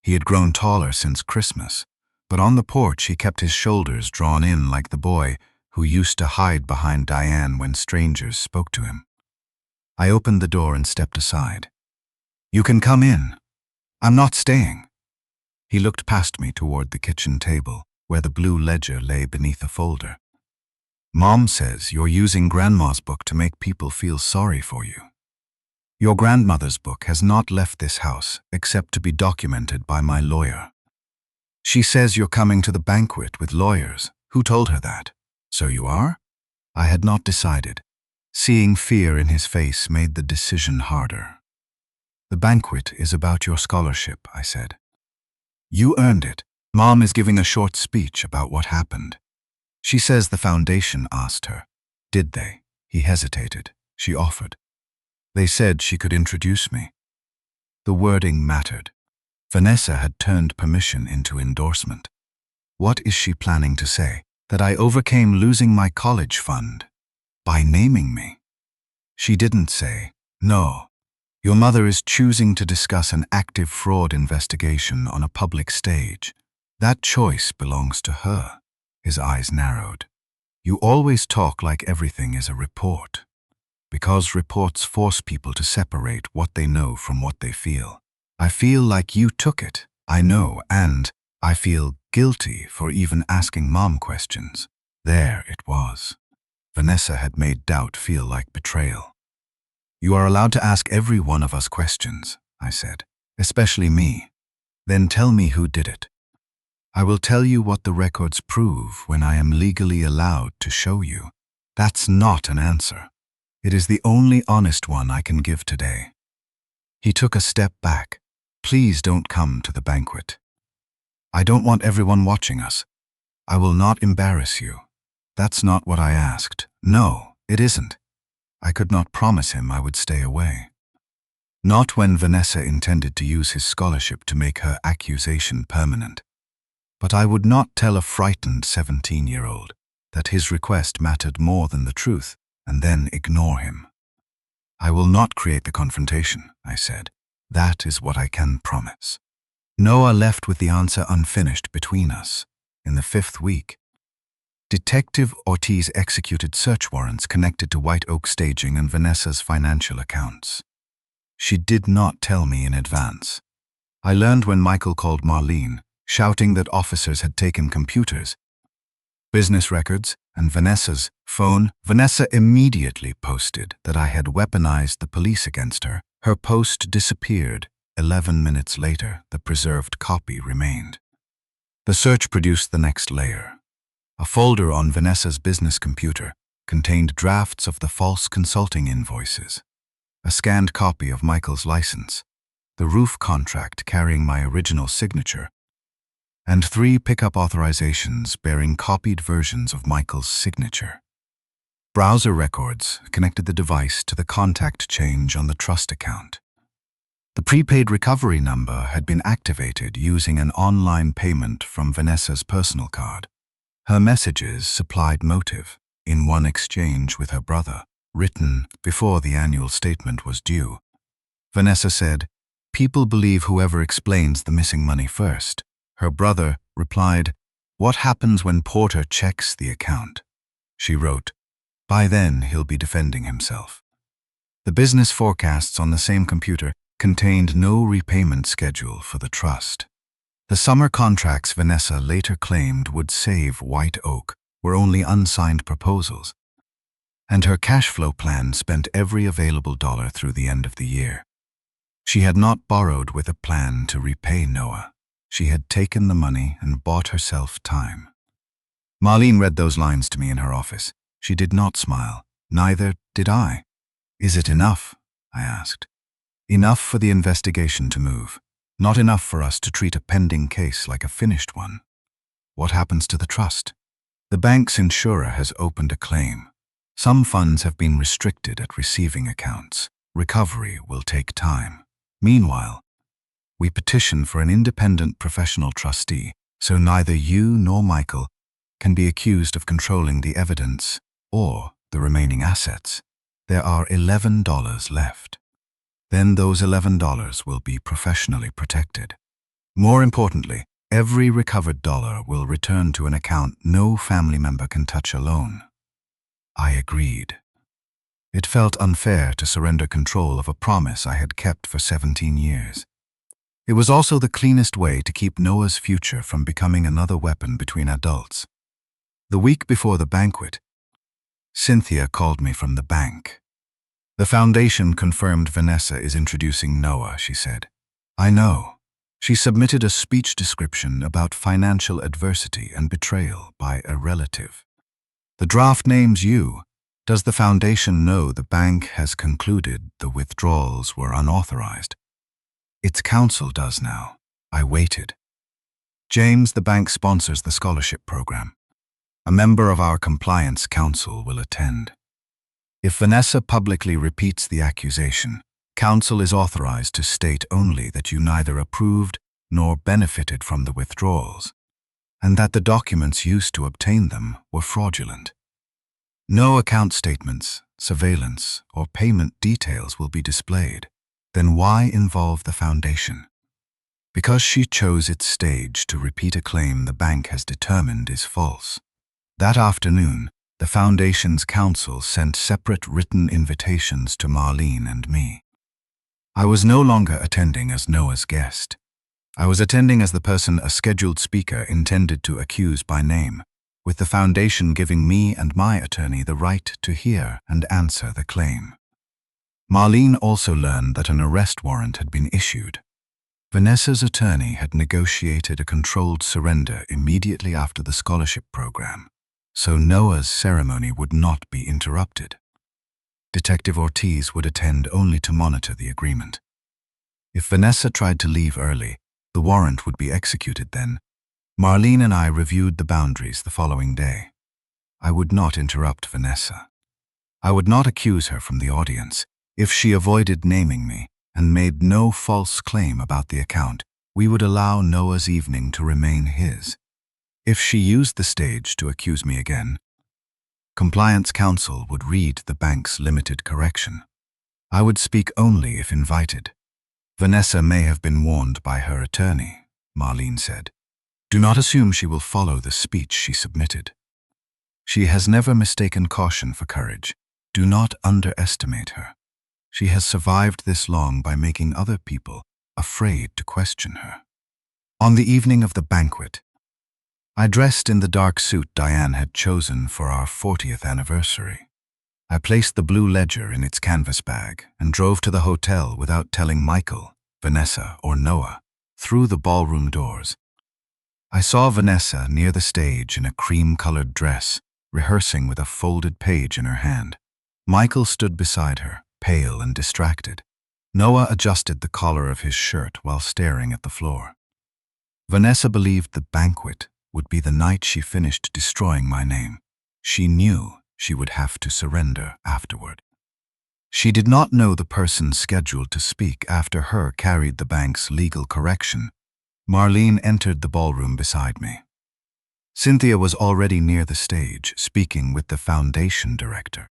He had grown taller since Christmas, but on the porch he kept his shoulders drawn in like the boy who used to hide behind Diane when strangers spoke to him. I opened the door and stepped aside. You can come in. I'm not staying. He looked past me toward the kitchen table, where the blue ledger lay beneath a folder. Mom says you're using Grandma's book to make people feel sorry for you. Your grandmother's book has not left this house except to be documented by my lawyer. She says you're coming to the banquet with lawyers. Who told her that? So you are? I had not decided. Seeing fear in his face made the decision harder. The banquet is about your scholarship, I said. You earned it. Mom is giving a short speech about what happened. She says the foundation asked her. Did they? He hesitated. She offered. They said she could introduce me. The wording mattered. Vanessa had turned permission into endorsement. What is she planning to say? That I overcame losing my college fund by naming me? She didn't say, no. Your mother is choosing to discuss an active fraud investigation on a public stage. That choice belongs to her. His eyes narrowed. You always talk like everything is a report. Because reports force people to separate what they know from what they feel. I feel like you took it. I know, and I feel guilty for even asking Mom questions. There it was. Vanessa had made doubt feel like betrayal. You are allowed to ask every one of us questions, I said, especially me. Then tell me who did it. I will tell you what the records prove when I am legally allowed to show you. That's not an answer. It is the only honest one I can give today. He took a step back. Please don't come to the banquet. I don't want everyone watching us. I will not embarrass you. That's not what I asked. No, it isn't. I could not promise him I would stay away. Not when Vanessa intended to use his scholarship to make her accusation permanent. But I would not tell a frightened 17-year-old that his request mattered more than the truth, and then ignore him. I will not create the confrontation, I said. That is what I can promise. Noah left with the answer unfinished between us. In the 5th week, Detective Ortiz executed search warrants connected to White Oak Staging and Vanessa's financial accounts. She did not tell me in advance. I learned when Michael called Marlene, shouting that officers had taken computers, business records, and Vanessa's phone. Vanessa immediately posted that I had weaponized the police against her. Her post disappeared. 11 minutes later, the preserved copy remained. The search produced the next layer. A folder on Vanessa's business computer contained drafts of the false consulting invoices, a scanned copy of Michael's license, the roof contract carrying my original signature, and 3 pickup authorizations bearing copied versions of Michael's signature. Browser records connected the device to the contact change on the trust account. The prepaid recovery number had been activated using an online payment from Vanessa's personal card. Her messages supplied motive in one exchange with her brother, written before the annual statement was due. Vanessa said, "People believe whoever explains the missing money first." Her brother replied, "What happens when Porter checks the account?" She wrote, "By then he'll be defending himself." The business forecasts on the same computer contained no repayment schedule for the trust. The summer contracts Vanessa later claimed would save White Oak were only unsigned proposals, and her cash flow plan spent every available dollar through the end of the year. She had not borrowed with a plan to repay Noah. She had taken the money and bought herself time. Marlene read those lines to me in her office. She did not smile. Neither did I. "Is it enough?" I asked. "Enough for the investigation to move. Not enough for us to treat a pending case like a finished one." "What happens to the trust?" "The bank's insurer has opened a claim. Some funds have been restricted at receiving accounts. Recovery will take time. Meanwhile, we petition for an independent professional trustee, so neither you nor Michael can be accused of controlling the evidence or the remaining assets. There are $11 left. Then those $11 will be professionally protected. More importantly, every recovered dollar will return to an account no family member can touch alone." I agreed. It felt unfair to surrender control of a promise I had kept for 17 years. It was also the cleanest way to keep Noah's future from becoming another weapon between adults. The week before the banquet, Cynthia called me from the bank. "The foundation confirmed Vanessa is introducing Noah," she said. "I know. She submitted a speech description about financial adversity and betrayal by a relative. The draft names you. Does the foundation know the bank has concluded the withdrawals were unauthorized?" "Its counsel does now." I waited. James, the bank sponsors the scholarship program. A member of our compliance council will attend. If Vanessa publicly repeats the accusation, council is authorized to state only that you neither approved nor benefited from the withdrawals, and that the documents used to obtain them were fraudulent. No account statements, surveillance, or payment details will be displayed. Then why involve the foundation? Because she chose its stage to repeat a claim the bank has determined is false. That afternoon, the Foundation's council sent separate written invitations to Marlene and me. I was no longer attending as Noah's guest. I was attending as the person a scheduled speaker intended to accuse by name, with the Foundation giving me and my attorney the right to hear and answer the claim. Marlene also learned that an arrest warrant had been issued. Vanessa's attorney had negotiated a controlled surrender immediately after the scholarship program, so Noah's ceremony would not be interrupted. Detective Ortiz would attend only to monitor the agreement. If Vanessa tried to leave early, the warrant would be executed then. Marlene and I reviewed the boundaries the following day. I would not interrupt Vanessa. I would not accuse her from the audience. If she avoided naming me and made no false claim about the account, we would allow Noah's evening to remain his. If she used the stage to accuse me again, Compliance Council would read the bank's limited correction. I would speak only if invited. Vanessa may have been warned by her attorney, Marlene said. Do not assume she will follow the speech she submitted. She has never mistaken caution for courage. Do not underestimate her. She has survived this long by making other people afraid to question her. On the evening of the banquet, I dressed in the dark suit Diane had chosen for our 40th anniversary. I placed the blue ledger in its canvas bag and drove to the hotel without telling Michael, Vanessa, or Noah through the ballroom doors. I saw Vanessa near the stage in a cream-colored dress, rehearsing with a folded page in her hand. Michael stood beside her, pale and distracted. Noah adjusted the collar of his shirt while staring at the floor. Vanessa believed the banquet would be the night she finished destroying my name. She knew she would have to surrender afterward. She did not know the person scheduled to speak after her carried the bank's legal correction. Marlene entered the ballroom beside me. Cynthia was already near the stage, speaking with the Foundation director.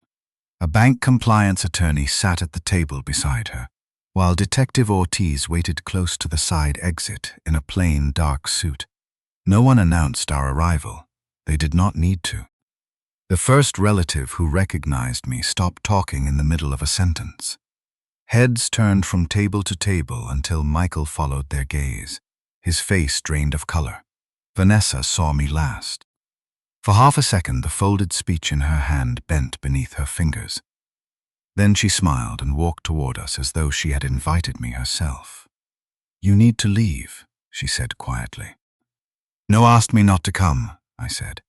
A bank compliance attorney sat at the table beside her, while Detective Ortiz waited close to the side exit in a plain, dark suit. No one announced our arrival. They did not need to. The first relative who recognized me stopped talking in the middle of a sentence. Heads turned from table to table until Michael followed their gaze, his face drained of color. Vanessa saw me last. For half a second, the folded speech in her hand bent beneath her fingers. Then she smiled and walked toward us as though she had invited me herself. You need to leave, she said quietly. No, asked me not to come, I said.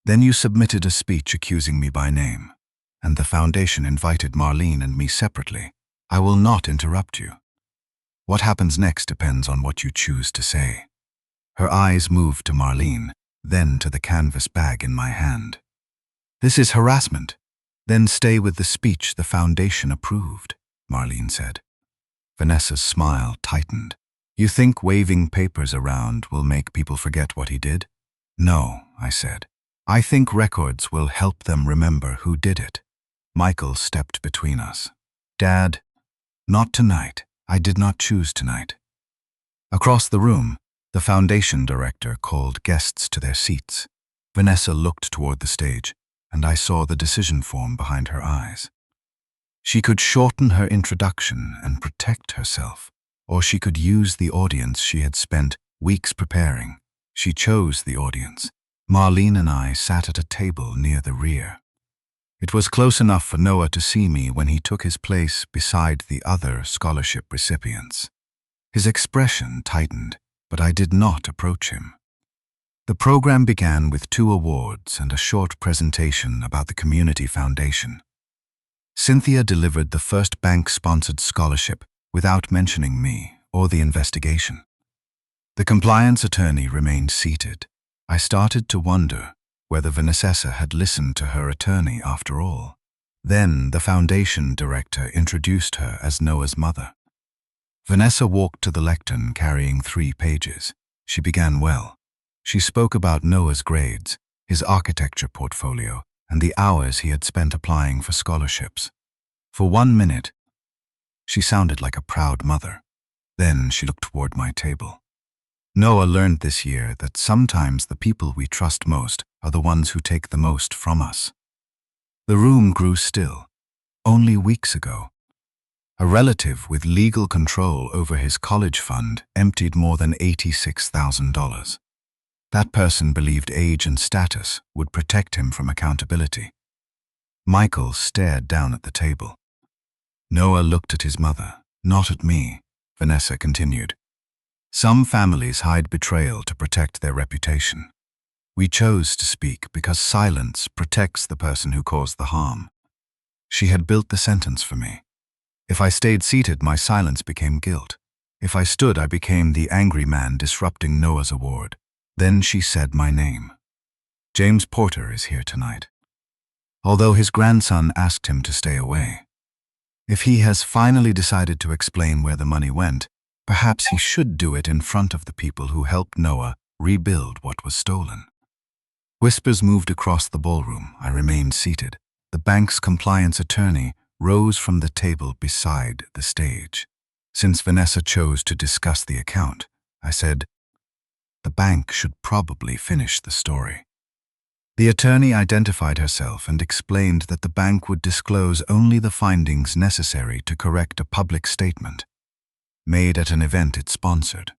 Then you submitted a speech accusing me by name, and the Foundation invited Marlene and me separately. I will not interrupt you. What happens next depends on what you choose to say. Her eyes moved to Marlene, then to the canvas bag in my hand. This is harassment. Then stay with the speech the Foundation approved, Marlene said. Vanessa's smile tightened. You think waving papers around will make people forget what he did? No, I said. I think records will help them remember who did it. Michael stepped between us. Dad, not tonight. I did not choose tonight. Across the room, the Foundation director called guests to their seats. Vanessa looked toward the stage, and I saw the decision form behind her eyes. She could shorten her introduction and protect herself, or she could use the audience she had spent weeks preparing. She chose the audience. Marlene and I sat at a table near the rear. It was close enough for Noah to see me when he took his place beside the other scholarship recipients. His expression tightened, but I did not approach him. The program began with 2 awards and a short presentation about the Community Foundation. Cynthia delivered the first bank-sponsored scholarship without mentioning me or the investigation. The compliance attorney remained seated. I started to wonder whether Vanessa had listened to her attorney after all. Then the foundation director introduced her as Noah's mother. Vanessa walked to the lectern carrying 3 pages. She began well. She spoke about Noah's grades, his architecture portfolio, and the hours he had spent applying for scholarships. For 1 minute, she sounded like a proud mother. Then she looked toward my table. Noah learned this year that sometimes the people we trust most are the ones who take the most from us. The room grew still. Only weeks ago, a relative with legal control over his college fund emptied more than $86,000. That person believed age and status would protect him from accountability. Michael stared down at the table. Noah looked at his mother, not at me. Vanessa continued. Some families hide betrayal to protect their reputation. We chose to speak because silence protects the person who caused the harm. She had built the sentence for me. If I stayed seated, my silence became guilt. If I stood, I became the angry man disrupting Noah's award. Then she said my name. James Porter is here tonight. Although his grandson asked him to stay away. If he has finally decided to explain where the money went, perhaps he should do it in front of the people who helped Noah rebuild what was stolen. Whispers moved across the ballroom. I remained seated. The bank's compliance attorney rose from the table beside the stage. Since Vanessa chose to discuss the account, I said, the bank should probably finish the story. The attorney identified herself and explained that the bank would disclose only the findings necessary to correct a public statement made at an event it sponsored.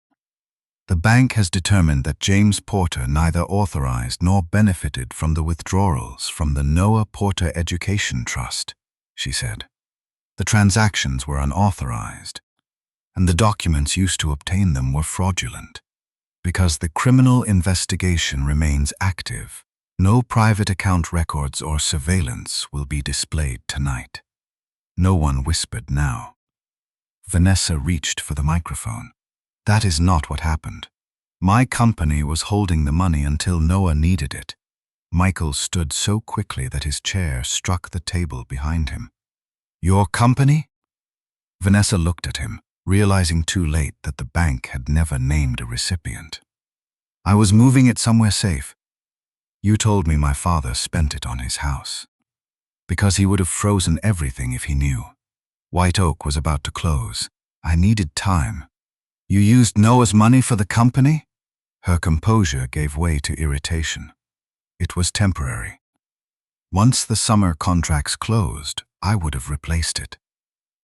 The bank has determined that James Porter neither authorized nor benefited from the withdrawals from the Noah Porter Education Trust, she said. The transactions were unauthorized, and the documents used to obtain them were fraudulent. Because the criminal investigation remains active, no private account records or surveillance will be displayed tonight. No one whispered now. Vanessa reached for the microphone. That is not what happened. My company was holding the money until Noah needed it. Michael stood so quickly that his chair struck the table behind him. Your company? Vanessa looked at him, realizing too late that the bank had never named a recipient. I was moving it somewhere safe. You told me my father spent it on his house. Because he would have frozen everything if he knew. White Oak was about to close. I needed time. You used Noah's money for the company? Her composure gave way to irritation. It was temporary. Once the summer contracts closed, I would have replaced it.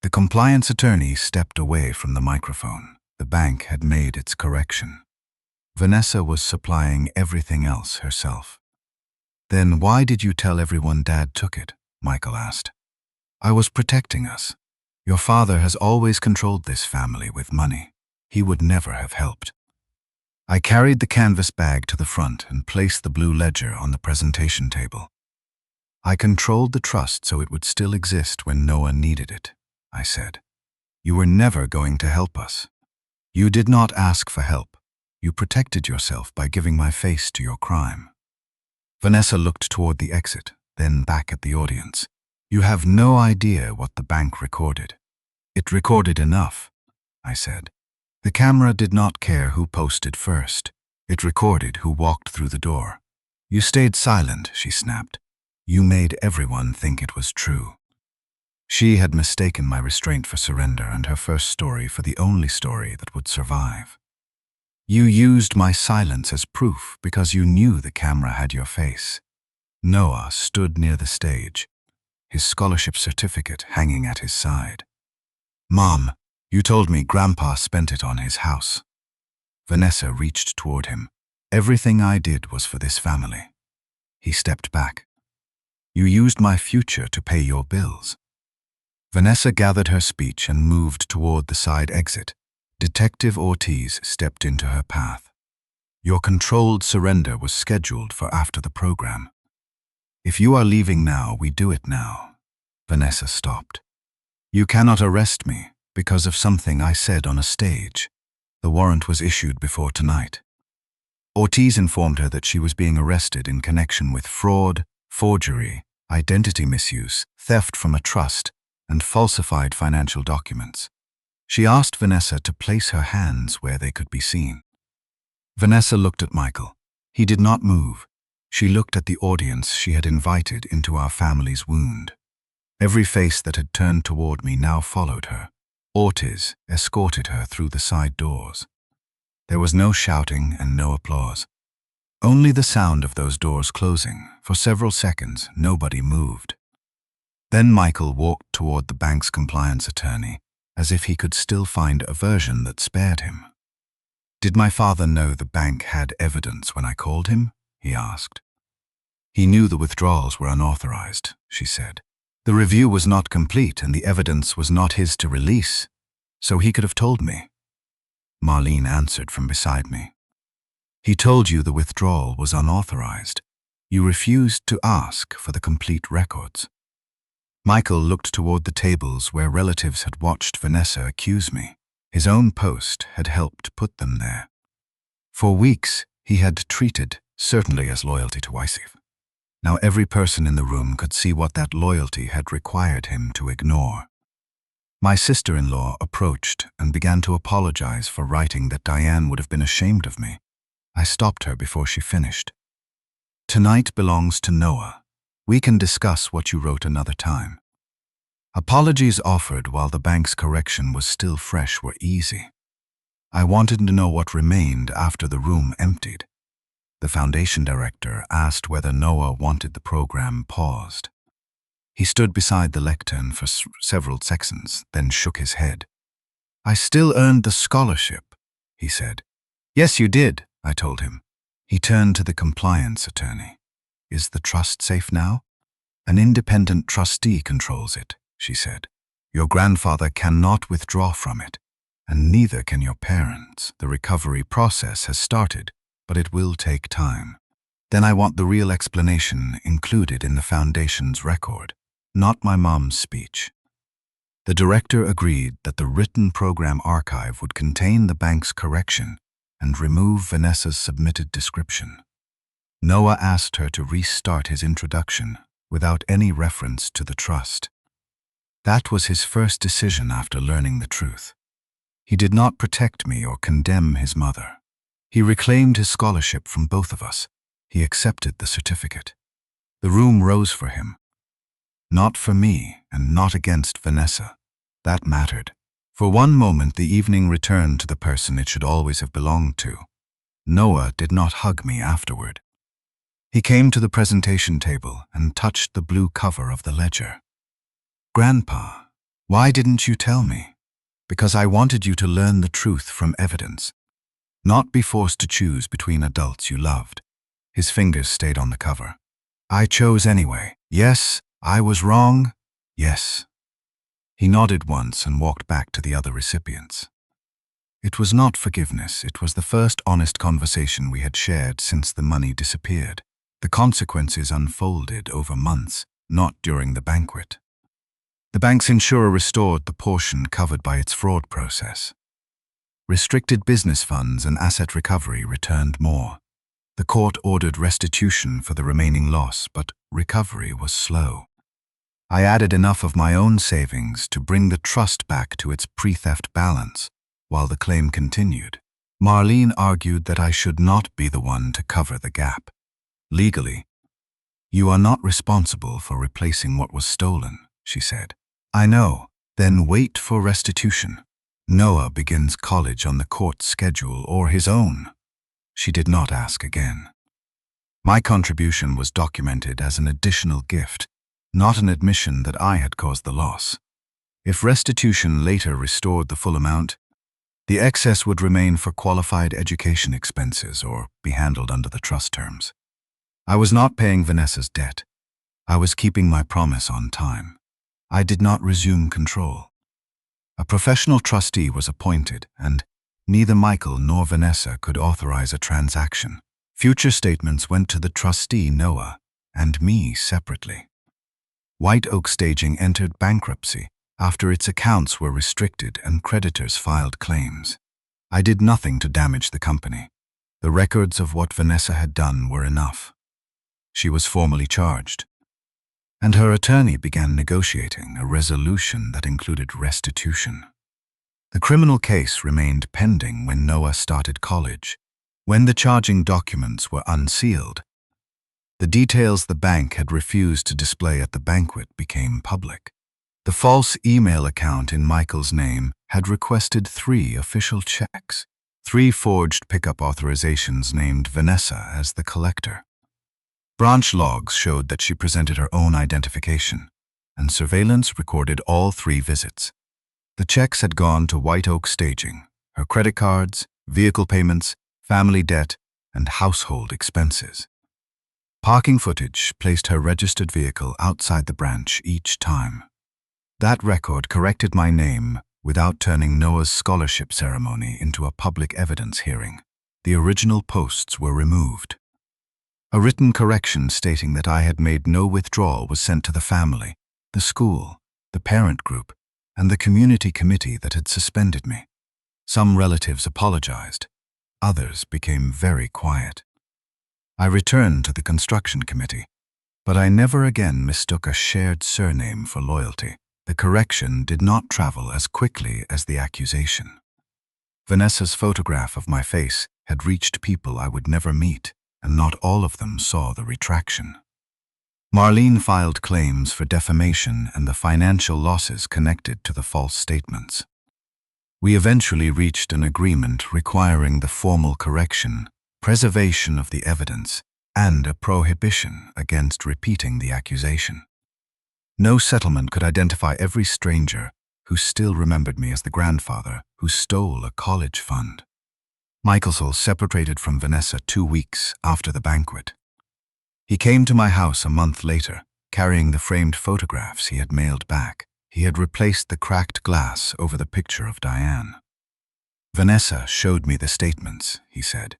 The compliance attorney stepped away from the microphone. The bank had made its correction. Vanessa was supplying everything else herself. Then why did you tell everyone Dad took it? Michael asked. I was protecting us. Your father has always controlled this family with money. He would never have helped. I carried the canvas bag to the front and placed the blue ledger on the presentation table. I controlled the trust so it would still exist when Noah needed it, I said. You were never going to help us. You did not ask for help. You protected yourself by giving my face to your crime. Vanessa looked toward the exit, then back at the audience. You have no idea what the bank recorded. It recorded enough, I said. The camera did not care who posted first. It recorded who walked through the door. You stayed silent, she snapped. You made everyone think it was true. She had mistaken my restraint for surrender and her first story for the only story that would survive. You used my silence as proof because you knew the camera had your face. Noah stood near the stage, his scholarship certificate hanging at his side. Mom, you told me Grandpa spent it on his house. Vanessa reached toward him. Everything I did was for this family. He stepped back. You used my future to pay your bills. Vanessa gathered her speech and moved toward the side exit. Detective Ortiz stepped into her path. Your controlled surrender was scheduled for after the program. If you are leaving now, we do it now. Vanessa stopped. You cannot arrest me because of something I said on a stage. The warrant was issued before tonight. Ortiz informed her that she was being arrested in connection with fraud, forgery, identity misuse, theft from a trust, and falsified financial documents. She asked Vanessa to place her hands where they could be seen. Vanessa looked at Michael. He did not move. She looked at the audience she had invited into our family's wound. Every face that had turned toward me now followed her. Ortiz escorted her through the side doors. There was no shouting and no applause. Only the sound of those doors closing. For several seconds, nobody moved. Then Michael walked toward the bank's compliance attorney, as if he could still find a version that spared him. "Did my father know the bank had evidence when I called him?" he asked. "He knew the withdrawals were unauthorized," she said. "The review was not complete and the evidence was not his to release, so he could have told me." Marlene answered from beside me. "He told you the withdrawal was unauthorized. You refused to ask for the complete records." Michael looked toward the tables where relatives had watched Vanessa accuse me. His own post had helped put them there. For weeks, he had treated certainly as loyalty to Ysif. Now every person in the room could see what that loyalty had required him to ignore. My sister-in-law approached and began to apologize for writing that Diane would have been ashamed of me. I stopped her before she finished. "Tonight belongs to Noah. We can discuss what you wrote another time." Apologies offered while the bank's correction was still fresh were easy. I wanted to know what remained after the room emptied. The foundation director asked whether Noah wanted the program paused. He stood beside the lectern for several seconds, then shook his head. "I still earned the scholarship," he said. "Yes, you did," I told him. He turned to the compliance attorney. "Is the trust safe now?" "An independent trustee controls it," she said. "Your grandfather cannot withdraw from it, and neither can your parents. The recovery process has started, but it will take time." Then I want the real explanation included in the foundation's record, not my mom's speech. The director agreed that the written program archive would contain the bank's correction and remove Vanessa's submitted description. Noah asked her to restart his introduction without any reference to the trust. That was his first decision after learning the truth. He did not protect me or condemn his mother. He reclaimed his scholarship from both of us. He accepted the certificate. The room rose for him. Not for me and not against Vanessa. That mattered. For one moment the evening returned to the person it should always have belonged to. Noah did not hug me afterward. He came to the presentation table and touched the blue cover of the ledger. "Grandpa, why didn't you tell me?" "Because I wanted you to learn the truth from evidence, not be forced to choose between adults you loved." His fingers stayed on the cover. "I chose anyway. Yes, I was wrong. Yes." He nodded once and walked back to the other recipients. It was not forgiveness. It was the first honest conversation we had shared since the money disappeared. The consequences unfolded over months, not during the banquet. The bank's insurer restored the portion covered by its fraud process. Restricted business funds and asset recovery returned more. The court ordered restitution for the remaining loss, but recovery was slow. I added enough of my own savings to bring the trust back to its pre-theft balance, while the claim continued. Marlene argued that I should not be the one to cover the gap. Legally, "You are not responsible for replacing what was stolen," she said. "I know. Then wait for restitution. Noah begins college on the court schedule or his own." She did not ask again. My contribution was documented as an additional gift, not an admission that I had caused the loss. If restitution later restored the full amount, the excess would remain for qualified education expenses or be handled under the trust terms. I was not paying Vanessa's debt. I was keeping my promise on time. I did not resume control. A professional trustee was appointed, and neither Michael nor Vanessa could authorize a transaction. Future statements went to the trustee, Noah, and me separately. White Oak Staging entered bankruptcy after its accounts were restricted and creditors filed claims. I did nothing to damage the company. The records of what Vanessa had done were enough. She was formally charged, and her attorney began negotiating a resolution that included restitution. The criminal case remained pending when Noah started college. When the charging documents were unsealed, the details the bank had refused to display at the banquet became public. The false email account in Michael's name had requested 3 official checks, 3 forged pickup authorizations named Vanessa as the collector. Branch logs showed that she presented her own identification, and surveillance recorded all 3 visits. The checks had gone to White Oak Staging, her credit cards, vehicle payments, family debt, and household expenses. Parking footage placed her registered vehicle outside the branch each time. That record corrected my name without turning Noah's scholarship ceremony into a public evidence hearing. The original posts were removed. A written correction stating that I had made no withdrawal was sent to the family, the school, the parent group, and the community committee that had suspended me. Some relatives apologized. Others became very quiet. I returned to the construction committee, but I never again mistook a shared surname for loyalty. The correction did not travel as quickly as the accusation. Vanessa's photograph of my face had reached people I would never meet, and not all of them saw the retraction. Marlene filed claims for defamation and the financial losses connected to the false statements. We eventually reached an agreement requiring the formal correction, preservation of the evidence, and a prohibition against repeating the accusation. No settlement could identify every stranger who still remembered me as the grandfather who stole a college fund. Michael separated from Vanessa 2 weeks after the banquet. He came to my house a month later, carrying the framed photographs he had mailed back. He had replaced the cracked glass over the picture of Diane. Vanessa showed me the statements, he said.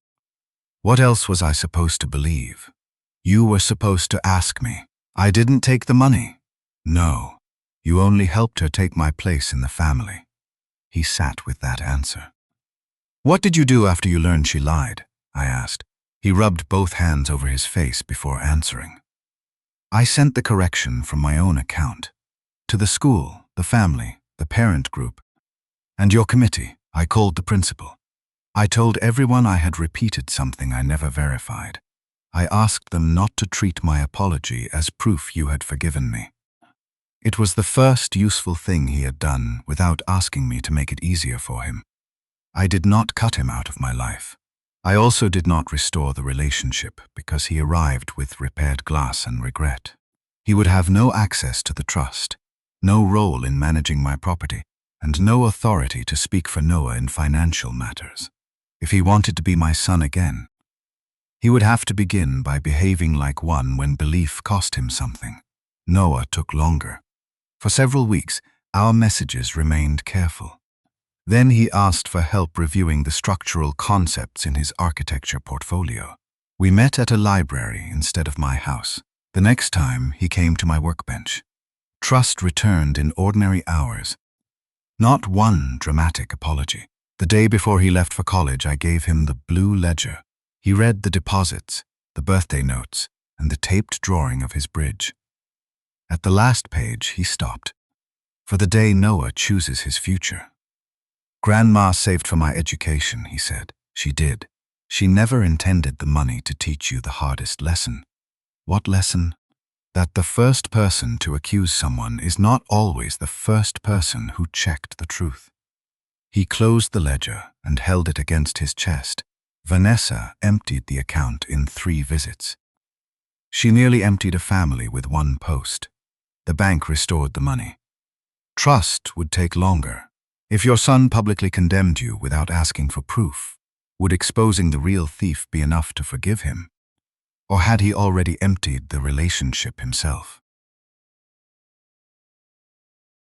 What else was I supposed to believe? You were supposed to ask me. I didn't take the money. No, you only helped her take my place in the family. He sat with that answer. What did you do after you learned she lied? I asked. He rubbed both hands over his face before answering. I sent the correction from my own account. To the school, the family, the parent group, and your committee. I called the principal. I told everyone I had repeated something I never verified. I asked them not to treat my apology as proof you had forgiven me. It was the first useful thing he had done without asking me to make it easier for him. I did not cut him out of my life. I also did not restore the relationship because he arrived with repaired glass and regret. He would have no access to the trust, no role in managing my property, and no authority to speak for Noah in financial matters. If he wanted to be my son again, he would have to begin by behaving like one when belief cost him something. Noah took longer. For several weeks, our messages remained careful. Then he asked for help reviewing the structural concepts in his architecture portfolio. We met at a library instead of my house. The next time, he came to my workbench. Trust returned in ordinary hours. Not one dramatic apology. The day before he left for college, I gave him the blue ledger. He read the deposits, the birthday notes, and the taped drawing of his bridge. At the last page, he stopped. For the day Noah chooses his future. Grandma saved for my education, he said. She did. She never intended the money to teach you the hardest lesson. What lesson? That the first person to accuse someone is not always the first person who checked the truth. He closed the ledger and held it against his chest. Vanessa emptied the account in 3 visits. She nearly emptied a family with 1 post. The bank restored the money. Trust would take longer. If your son publicly condemned you without asking for proof, would exposing the real thief be enough to forgive him? Or had he already emptied the relationship himself?